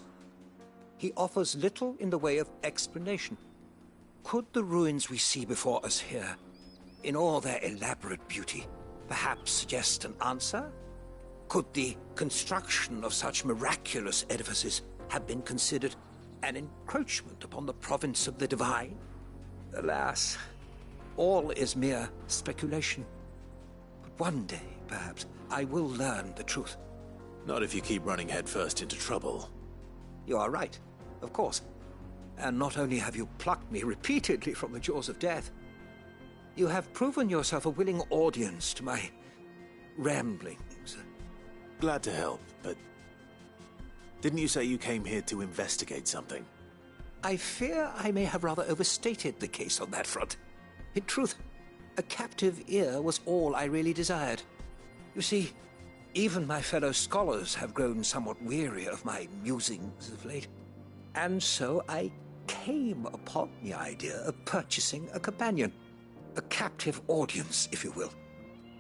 he offers little in the way of explanation. Could the ruins we see before us here, in all their elaborate beauty, perhaps suggest an answer? Could the construction of such miraculous edifices have been considered an encroachment upon the province of the divine? Alas, all is mere speculation. But one day, perhaps, I will learn the truth. Not if you keep running headfirst into trouble. You are right, of course. And not only have you plucked me repeatedly from the jaws of death, you have proven yourself a willing audience to my ramblings. Glad to help, but didn't you say you came here to investigate something? I fear I may have rather overstated the case on that front. In truth, a captive ear was all I really desired. You see, even my fellow scholars have grown somewhat weary of my musings of late. And so I came upon the idea of purchasing a companion. A captive audience, if you will.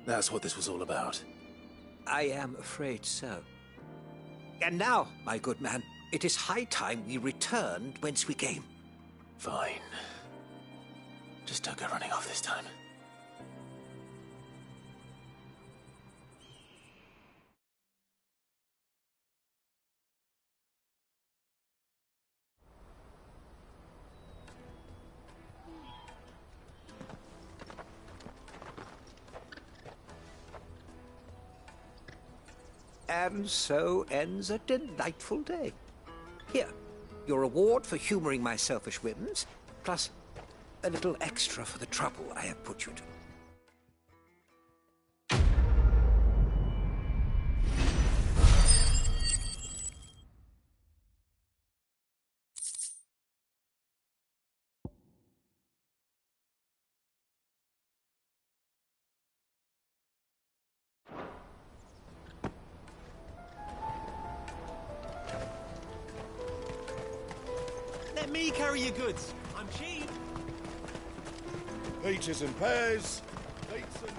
That's what this was all about. I am afraid so. And now, my good man, it is high time we returned whence we came. Fine. Just don't go running off this time. And so ends a delightful day. Here, your reward for humoring my selfish whims, plus a little extra for the trouble I have put you to. Let me carry your goods. I'm cheap. Peaches and pears. Dates and...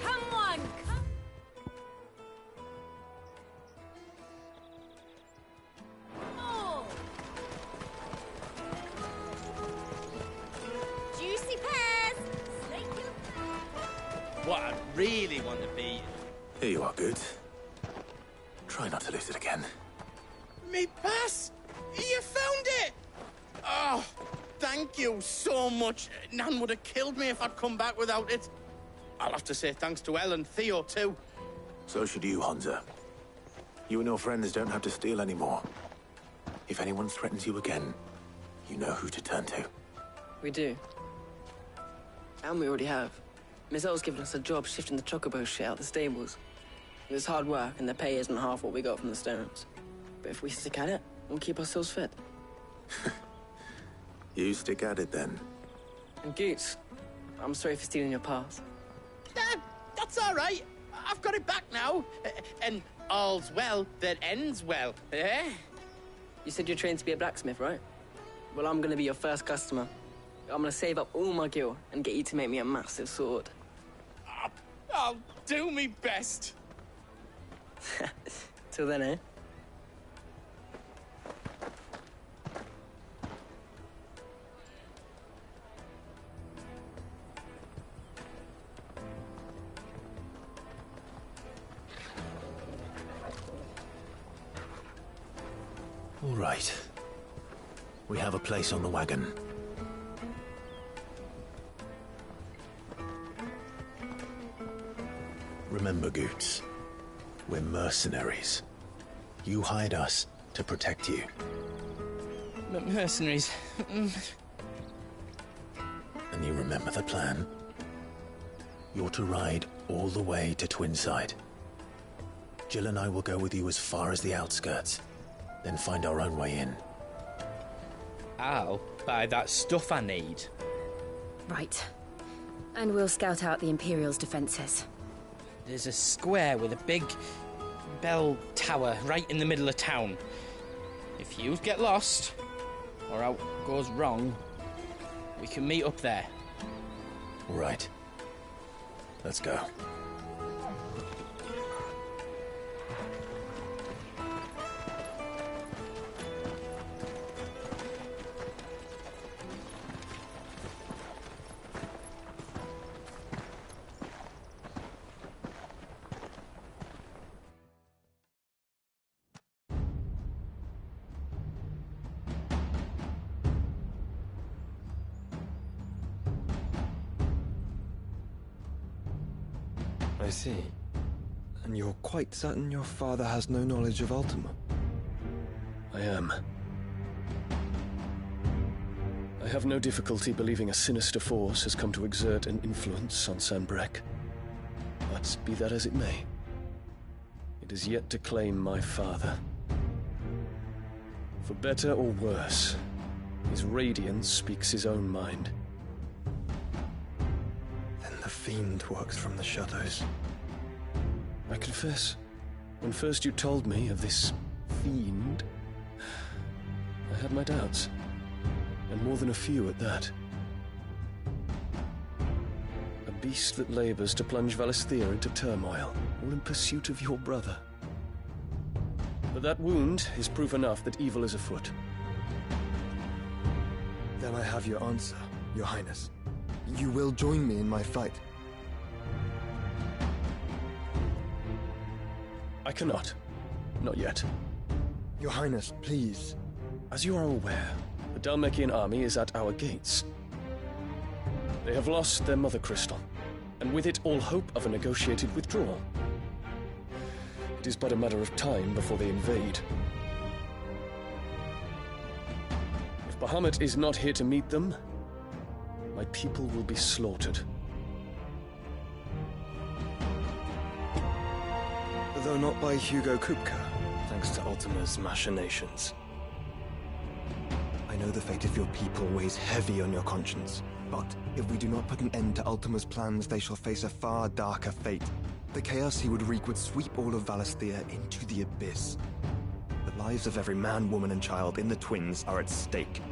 Come on, come. Oh. Juicy pears. Slake your... What I really want to be... Here you are, Goods. Try not to lose it again. Me pass! You found it! Oh, thank you so much. Nan would have killed me if I'd come back without it. I'll have to say thanks to Elle and Theo, too. So should you, Honza. You and your friends don't have to steal anymore. If anyone threatens you again, you know who to turn to. We do. And we already have. Miss Elle's given us a job shifting the chocobo shit out the stables. It's hard work, and the pay isn't half what we got from the Stones. But if we stick at it, we'll keep ourselves fit. You stick at it, then. And Goots, I'm sorry for stealing your pass. That's all right. I've got it back now. And all's well that ends well, eh? You said you're trained to be a blacksmith, right? Well, I'm gonna be your first customer. I'm gonna save up all my gil and get you to make me a massive sword. I'll do me best. Till then, eh? All right. We have a place on the wagon. Remember, Goots, we're mercenaries. You hired us to protect you. But mercenaries... And you remember the plan? You're to ride all the way to Twinside. Jill and I will go with you as far as the outskirts, then find our own way in. I'll buy that stuff I need. Right. And we'll scout out the Imperial's defences. There's a square with a big bell tower right in the middle of town. If you get lost, or out goes wrong, we can meet up there. All right. Let's go. I see. And you're quite certain your father has no knowledge of Ultima? I am. I have no difficulty believing a sinister force has come to exert an influence on Sanbreque. But be that as it may, it is yet to claim my father. For better or worse, his radiance speaks his own mind. Then the Fiend works from the shadows. I confess, when first you told me of this Fiend, I had my doubts. And more than a few at that. A beast that labors to plunge Valisthea into turmoil, all in pursuit of your brother. But that wound is proof enough that evil is afoot. Then I have your answer, Your Highness. You will join me in my fight. I cannot. Not yet. Your Highness, please. As you are aware, the Dhalmekian army is at our gates. They have lost their mother crystal, and with it all hope of a negotiated withdrawal. It is but a matter of time before they invade. If Bahamut is not here to meet them, my people will be slaughtered. Though not by Hugo Kupka, thanks to Ultima's machinations. I know the fate of your people weighs heavy on your conscience, but if we do not put an end to Ultima's plans, they shall face a far darker fate. The chaos he would wreak would sweep all of Valisthea into the abyss. The lives of every man, woman, and child in the Twins are at stake.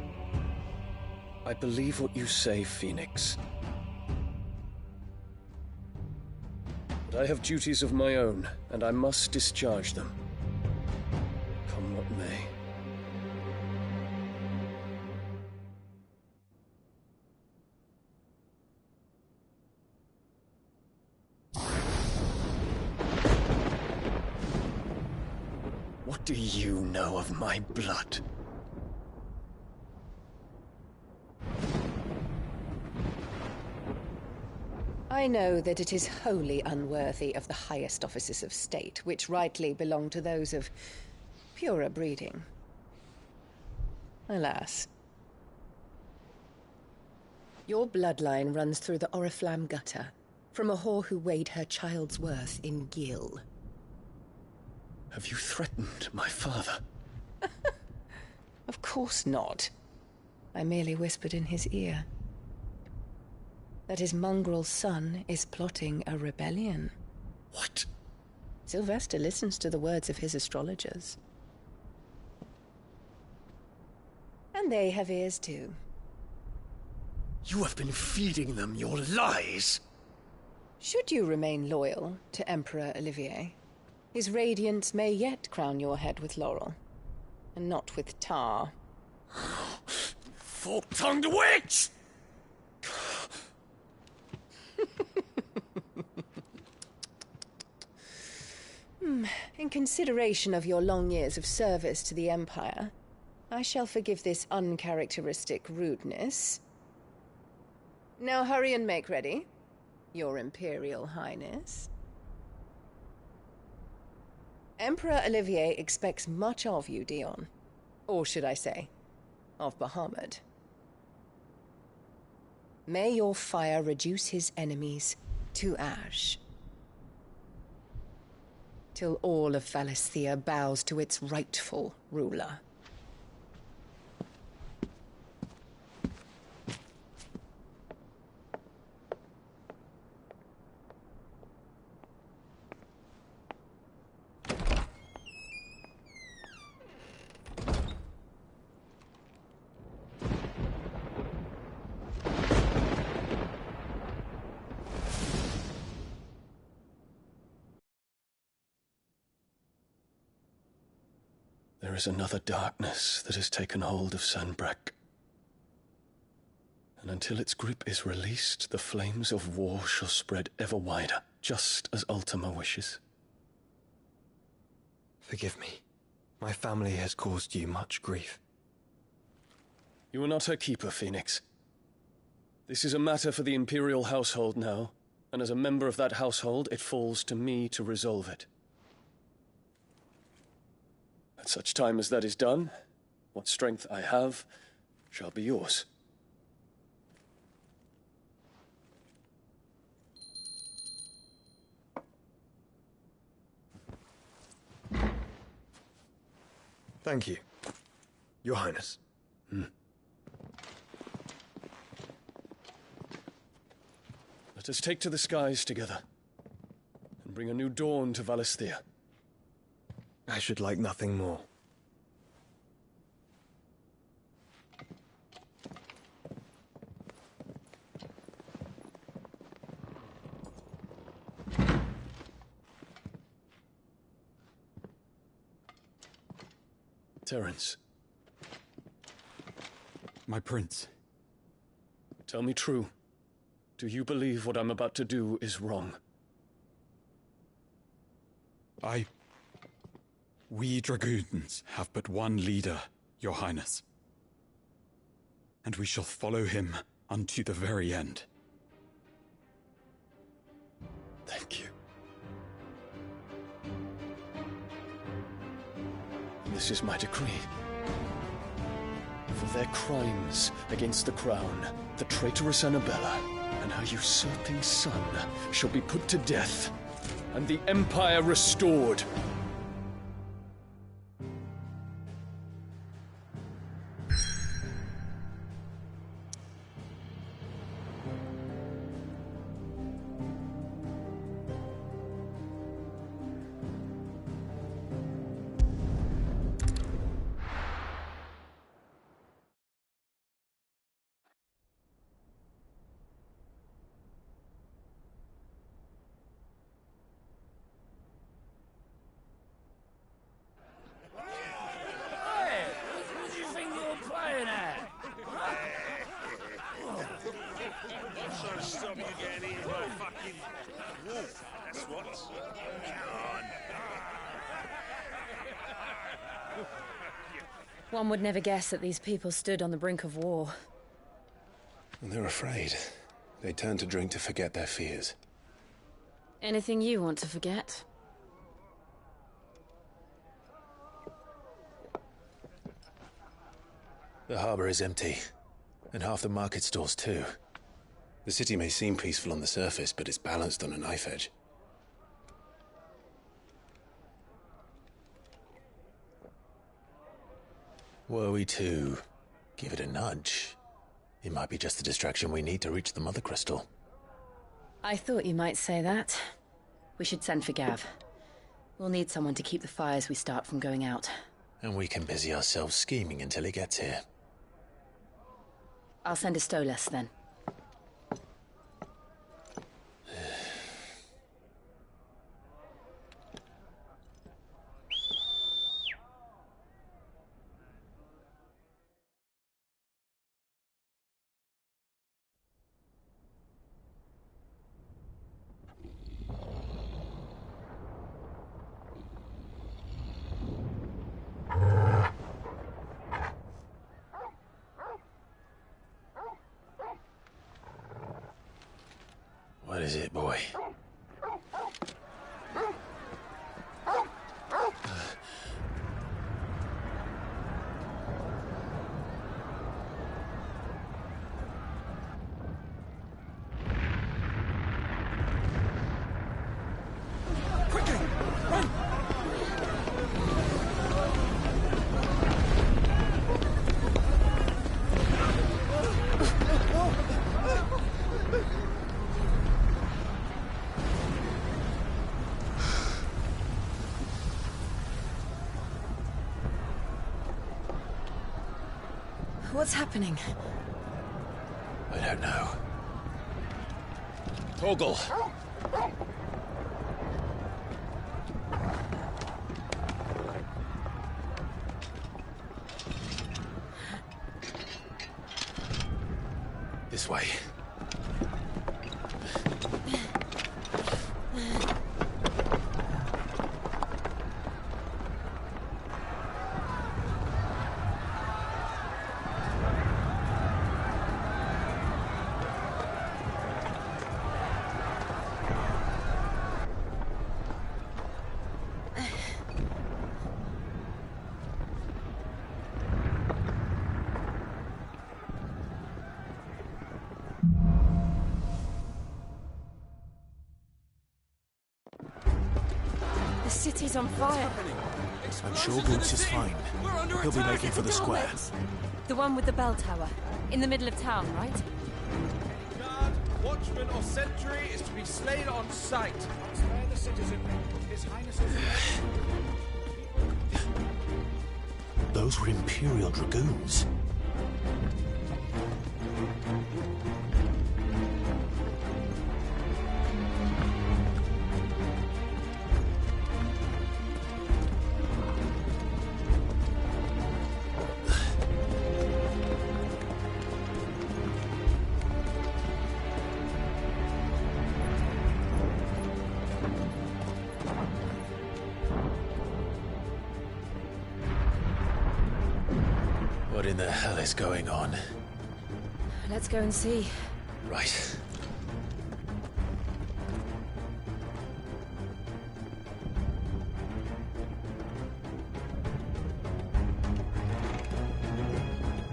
I believe what you say, Phoenix. But I have duties of my own, and I must discharge them. Come what may. What do you know of my blood? I know that it is wholly unworthy of the highest offices of state, which rightly belong to those of purer breeding. Alas. Your bloodline runs through the Oriflamme gutter, from a whore who weighed her child's worth in Gil. Have you threatened my father? Of course not. I merely whispered in his ear that his mongrel son is plotting a rebellion. What? Sylvester listens to the words of his astrologers. And they have ears too. You have been feeding them your lies! Should you remain loyal to Emperor Olivier, his radiance may yet crown your head with laurel, and not with tar. Fork-tongued witch! In consideration of your long years of service to the Empire, I shall forgive this uncharacteristic rudeness. Now hurry and make ready, Your Imperial Highness. Emperor Olivier expects much of you, Dion. Or should I say, of Bahamut. May your fire reduce his enemies to ash, till all of Valisthea bows to its rightful ruler. There is another darkness that has taken hold of Sanbreque. And until its grip is released, the flames of war shall spread ever wider, just as Ultima wishes. Forgive me. My family has caused you much grief. You are not her keeper, Phoenix. This is a matter for the Imperial household now, and as a member of that household, it falls to me to resolve it. At such time as that is done, what strength I have shall be yours. Thank you, Your Highness. Let us take to the skies together, and bring a new dawn to Valisthea. I should like nothing more. Terence. My prince. Tell me true. Do you believe what I'm about to do is wrong? We dragoons have but one leader, Your Highness. And we shall follow him unto the very end. Thank you. This is my decree. For their crimes against the crown, the traitorous Annabella and her usurping son shall be put to death, and the Empire restored. One would never guess that these people stood on the brink of war. They're afraid. They turn to drink to forget their fears. Anything you want to forget? The harbor is empty, and half the market stalls too. The city may seem peaceful on the surface, but it's balanced on a knife edge. Were we to give it a nudge, it might be just the distraction we need to reach the Mother Crystal. I thought you might say that. We should send for Gav. We'll need someone to keep the fires we start from going out. And we can busy ourselves scheming until he gets here. I'll send a Stolas then. What is it, boy? Quickly! Run! What's happening? I don't know. Torgal! This way. The city's on fire. I'm sure Boots is fine. He'll be making for the square. The one with the bell tower. In the middle of town, right? Guard, watchman or sentry is to be slain on sight. Spare the citizen. His Highness is... Those were Imperial Dragoons. What in the hell is going on? Let's go and see. Right.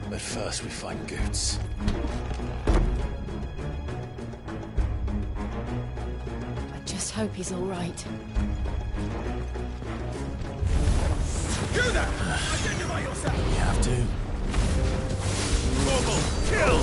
But first we find Goots. I just hope he's all right. Do that! Identify yourself! You have to. Normal! Kill!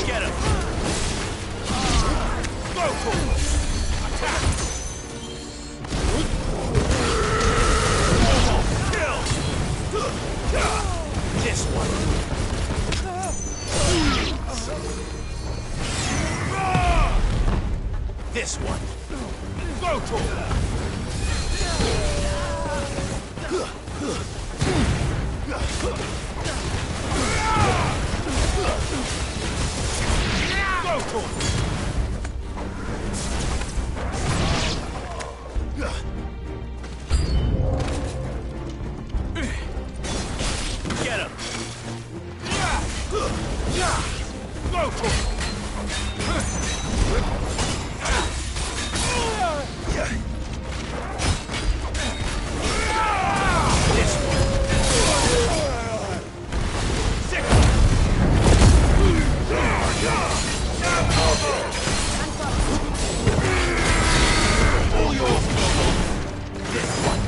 Get him! Go for it! Attack! Kill! This one! This one! Go for it! Go for it! Get him! Go for it! This one! Sick! All yours! This one!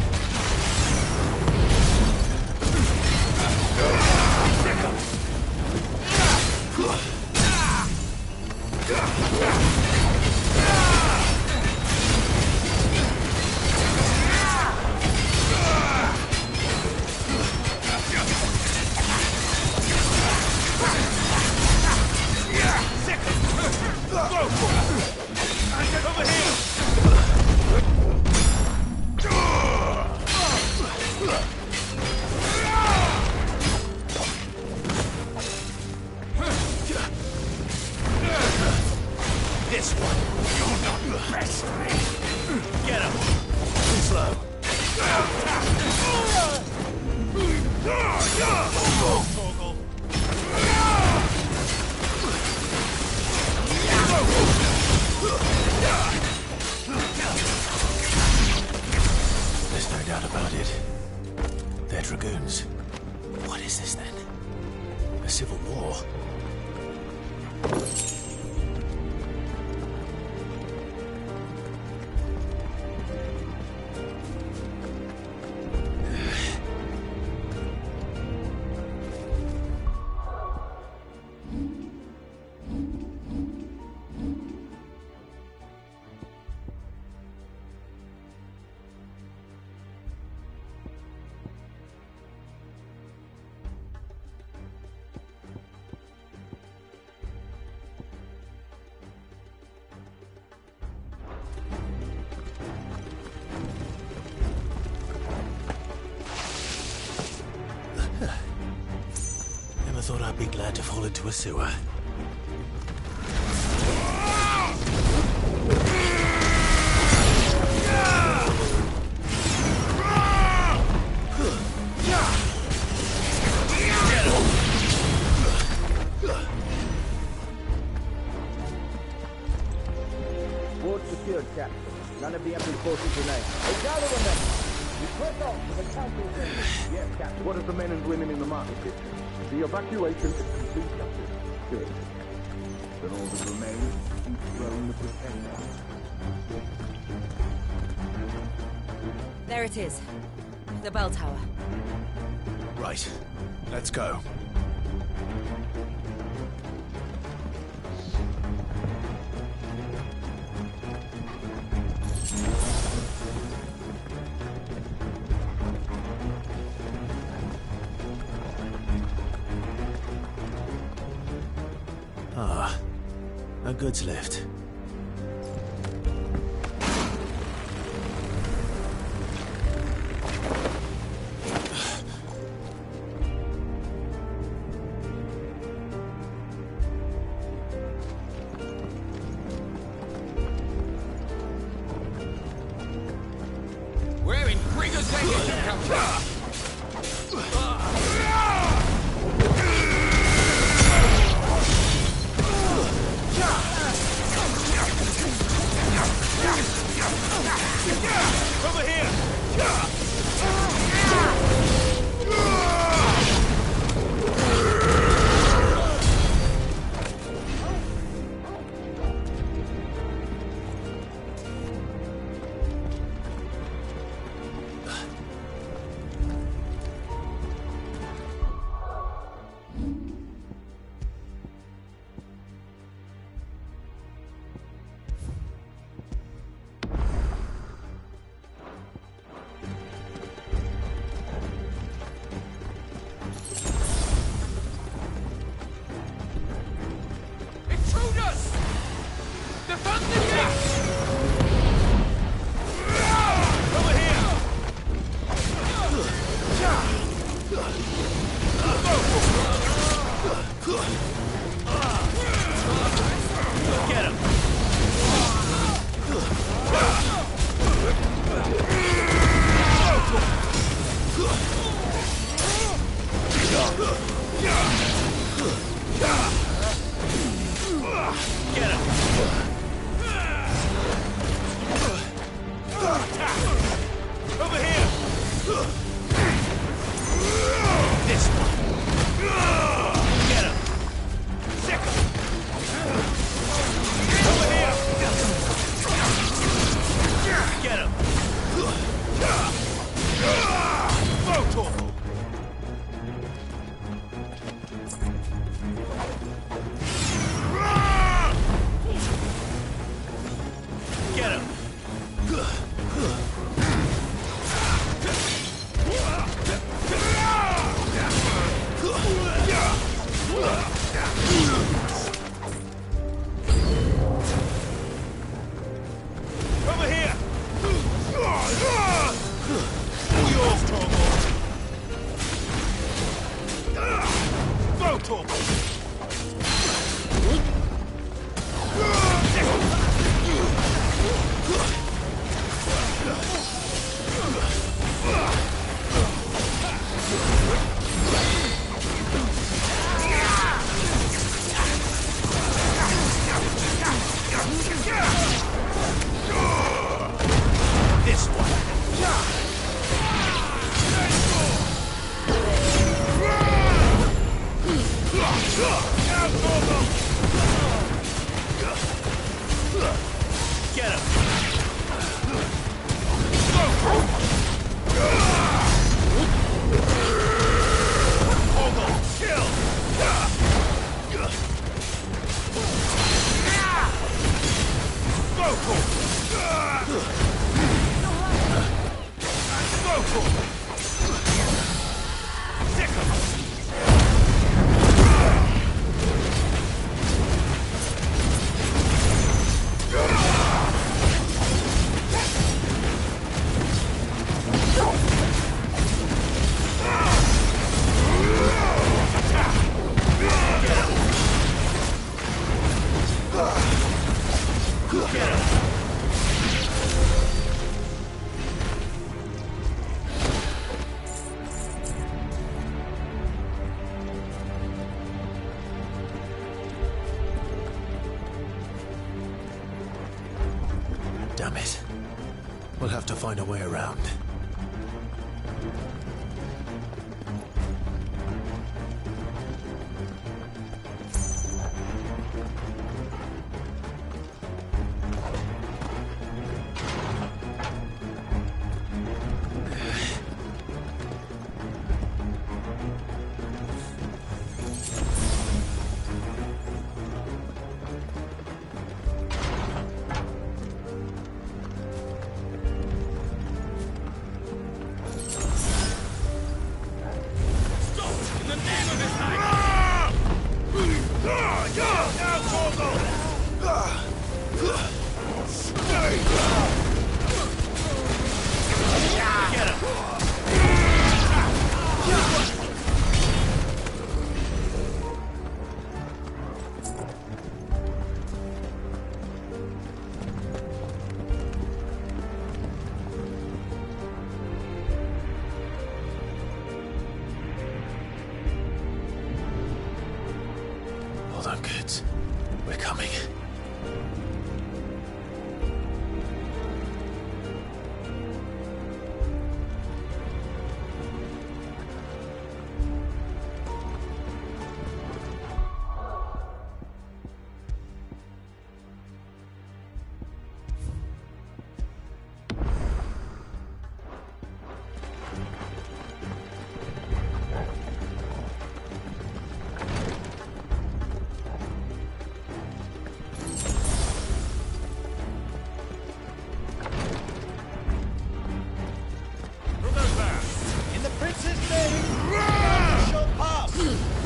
Over here! This one! You're not the best, mate! Get him! Too slow! There's no doubt about it. They're Dragoons. What is this then? A civil war? thought I'd be glad to fall into a sewer. Board secured, Captain. None of the enemy forces remain. Hey, gather the men! We press on to the council. Yes, Captain. What of the men and women in the market district? The evacuation is complete, Captain. Good. Then all that remains is thrown the protector. There it is. The bell tower. Right. Let's go. Ah, a goods lift. We're in Gringo's Nation, Captain. Over here! Intruders! Defend the gate! Over here! Get him! Get him! Over here! This one! Get him! Sick him! Over here! Get him! Photo! Get him! Over here! Yours, Torgal! Go, Torgal! This one. Get him. Kill. Damn it. We'll have to find a way around. Hold on, kids. We're coming.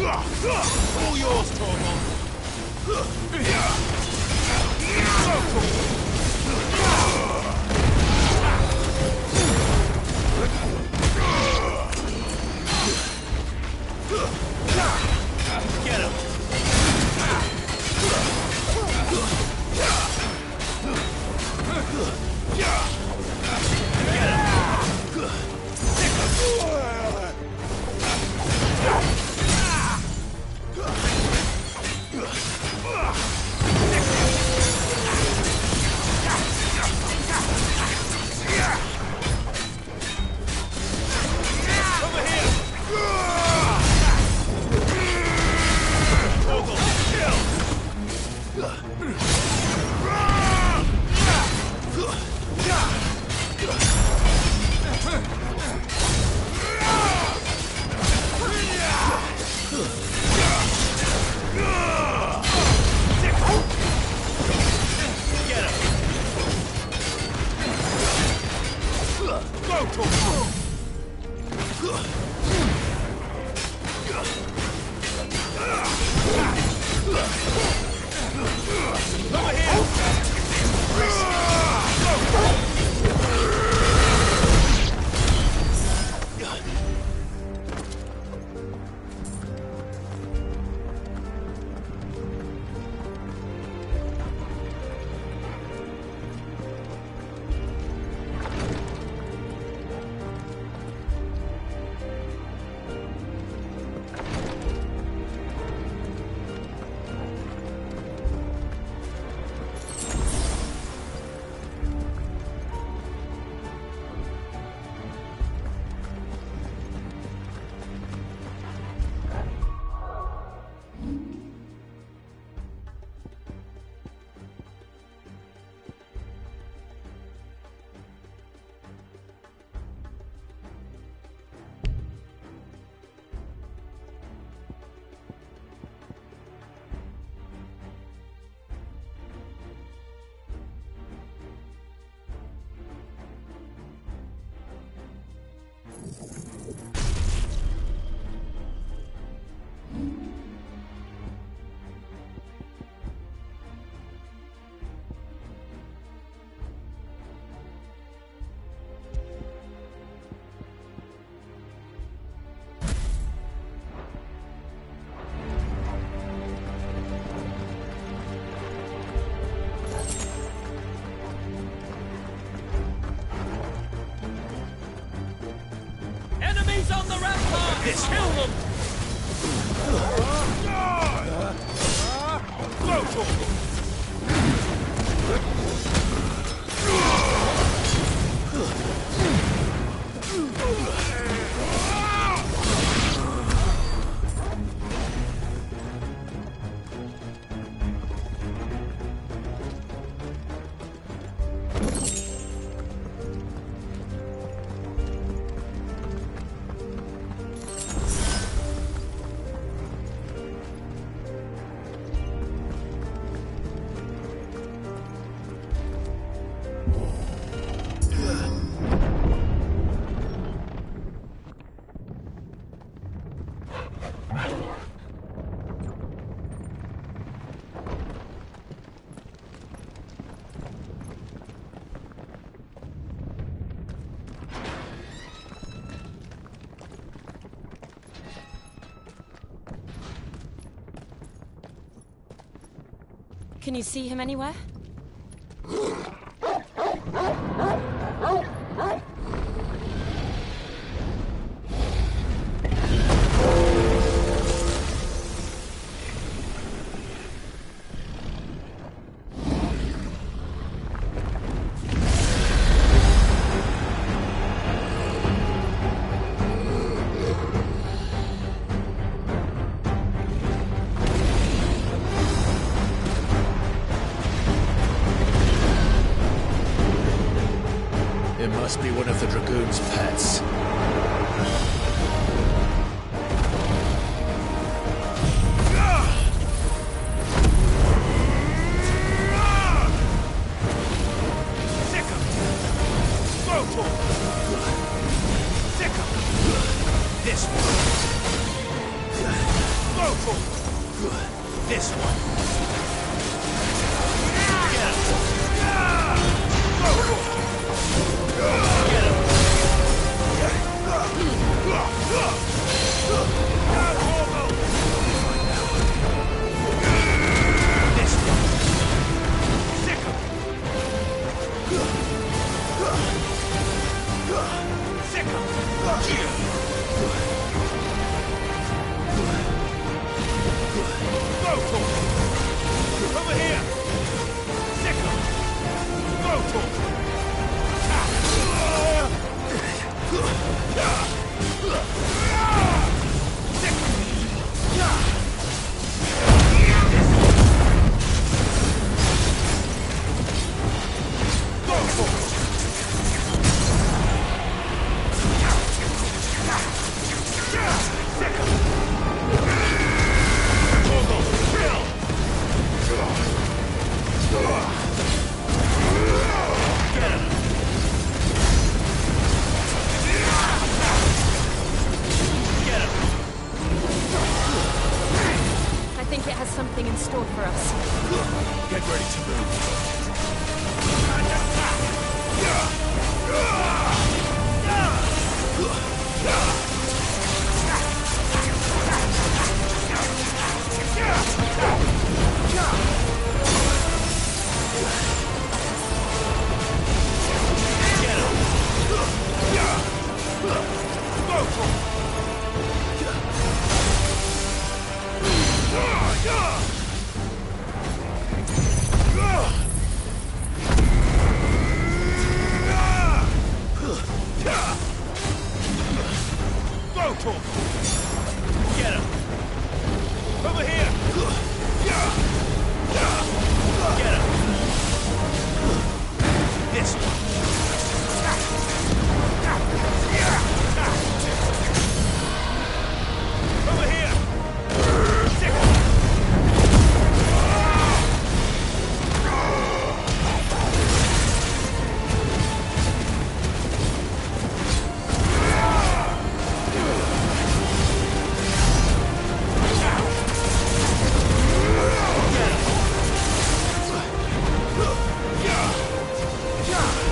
All yours, Torvald. Get him. Enemies on the rampart! Kill them! Go, Torvald! Can you see him anywhere? It must be one of the Dragoon's pets. This one. This one. Over here! Sickle! Go to him! I think it has something in store for us. Get ready to move. Get him! Over here! Get him! This one! Over here! Yeah!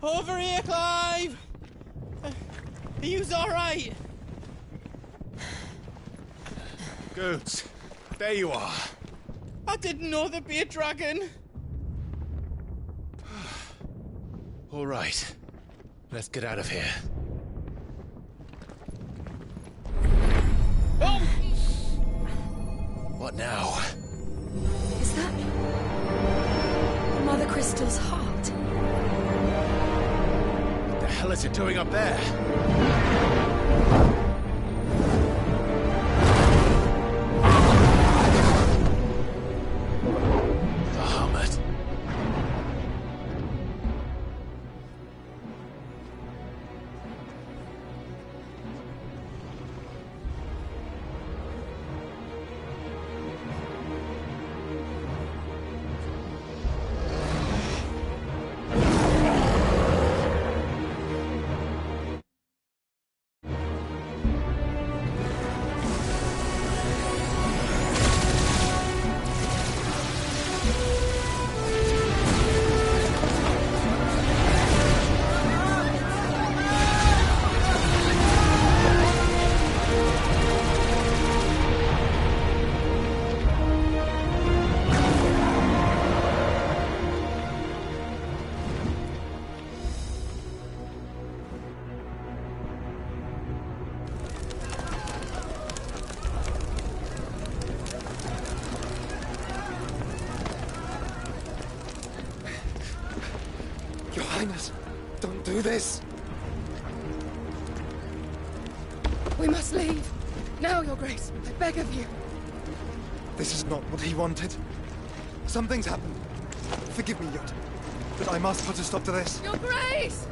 Over here, Clive! Are you alright? Goods, there you are. I didn't know there'd be a dragon. All right, let's get out of here. Oh! What now? Is that Mother Crystal's heart? What the hell is it doing up there? Bahamut. Your Highness, don't do this! We must leave. Now, Your Grace, I beg of you. This is not what he wanted. Something's happened. Forgive me, Yod, but I must put a stop to this. Your Grace!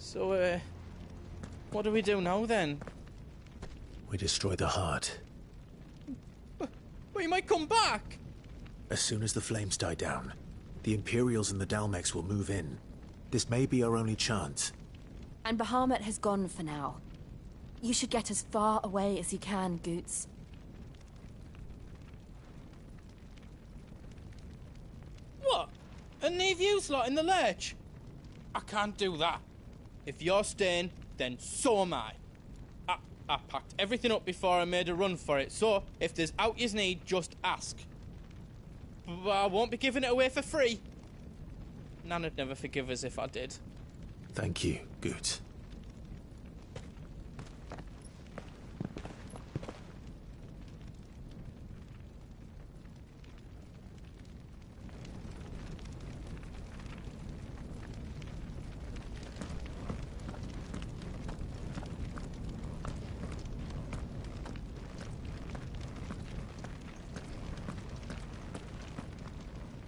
So, what do we do now, then? We destroy the heart. But he might come back! As soon as the flames die down, the Imperials and the Dalmex will move in. This may be our only chance. And Bahamut has gone for now. You should get as far away as you can, Goots. What? And leave you slot in the lurch? I can't do that. If you're staying, then so am I. I packed everything up before I made a run for it, so if there's out you need, just ask. But I won't be giving it away for free. Nana'd never forgive us if I did. Thank you, Goots.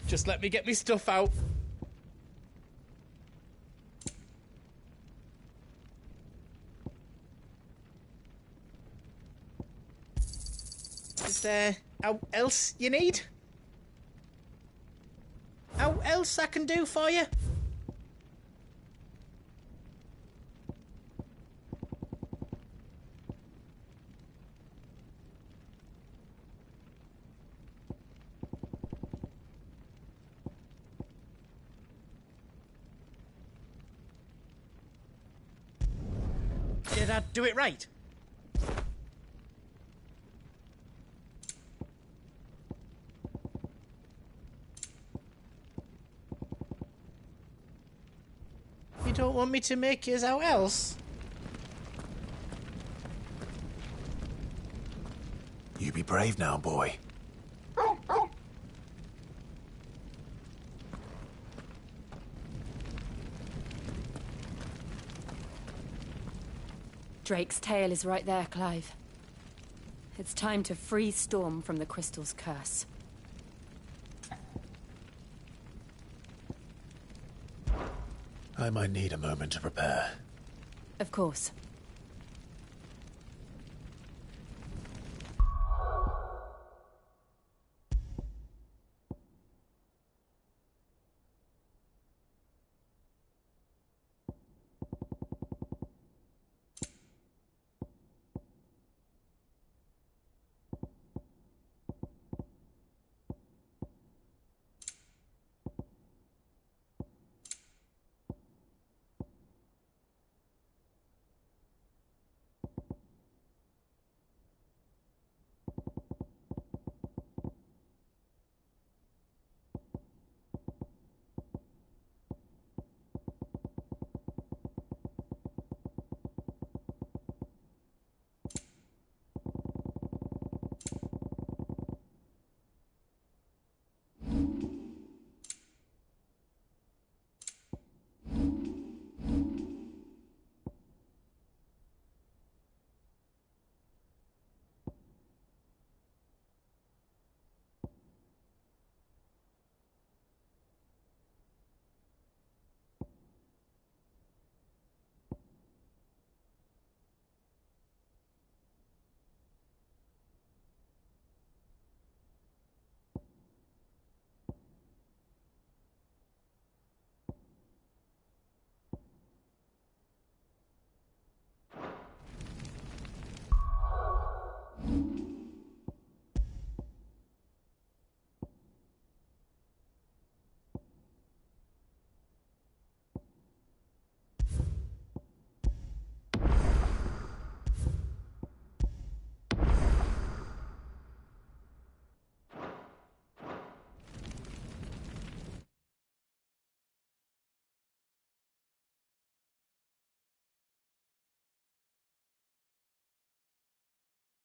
Just let me get me stuff out. Is there aught else you need? Aught else I can do for you? Did I do it right? You don't want me to make yours out else? You be brave now, boy. Drake's tail is right there, Clive. It's time to free Storm from the Crystal's curse. I might need a moment to prepare. Of course.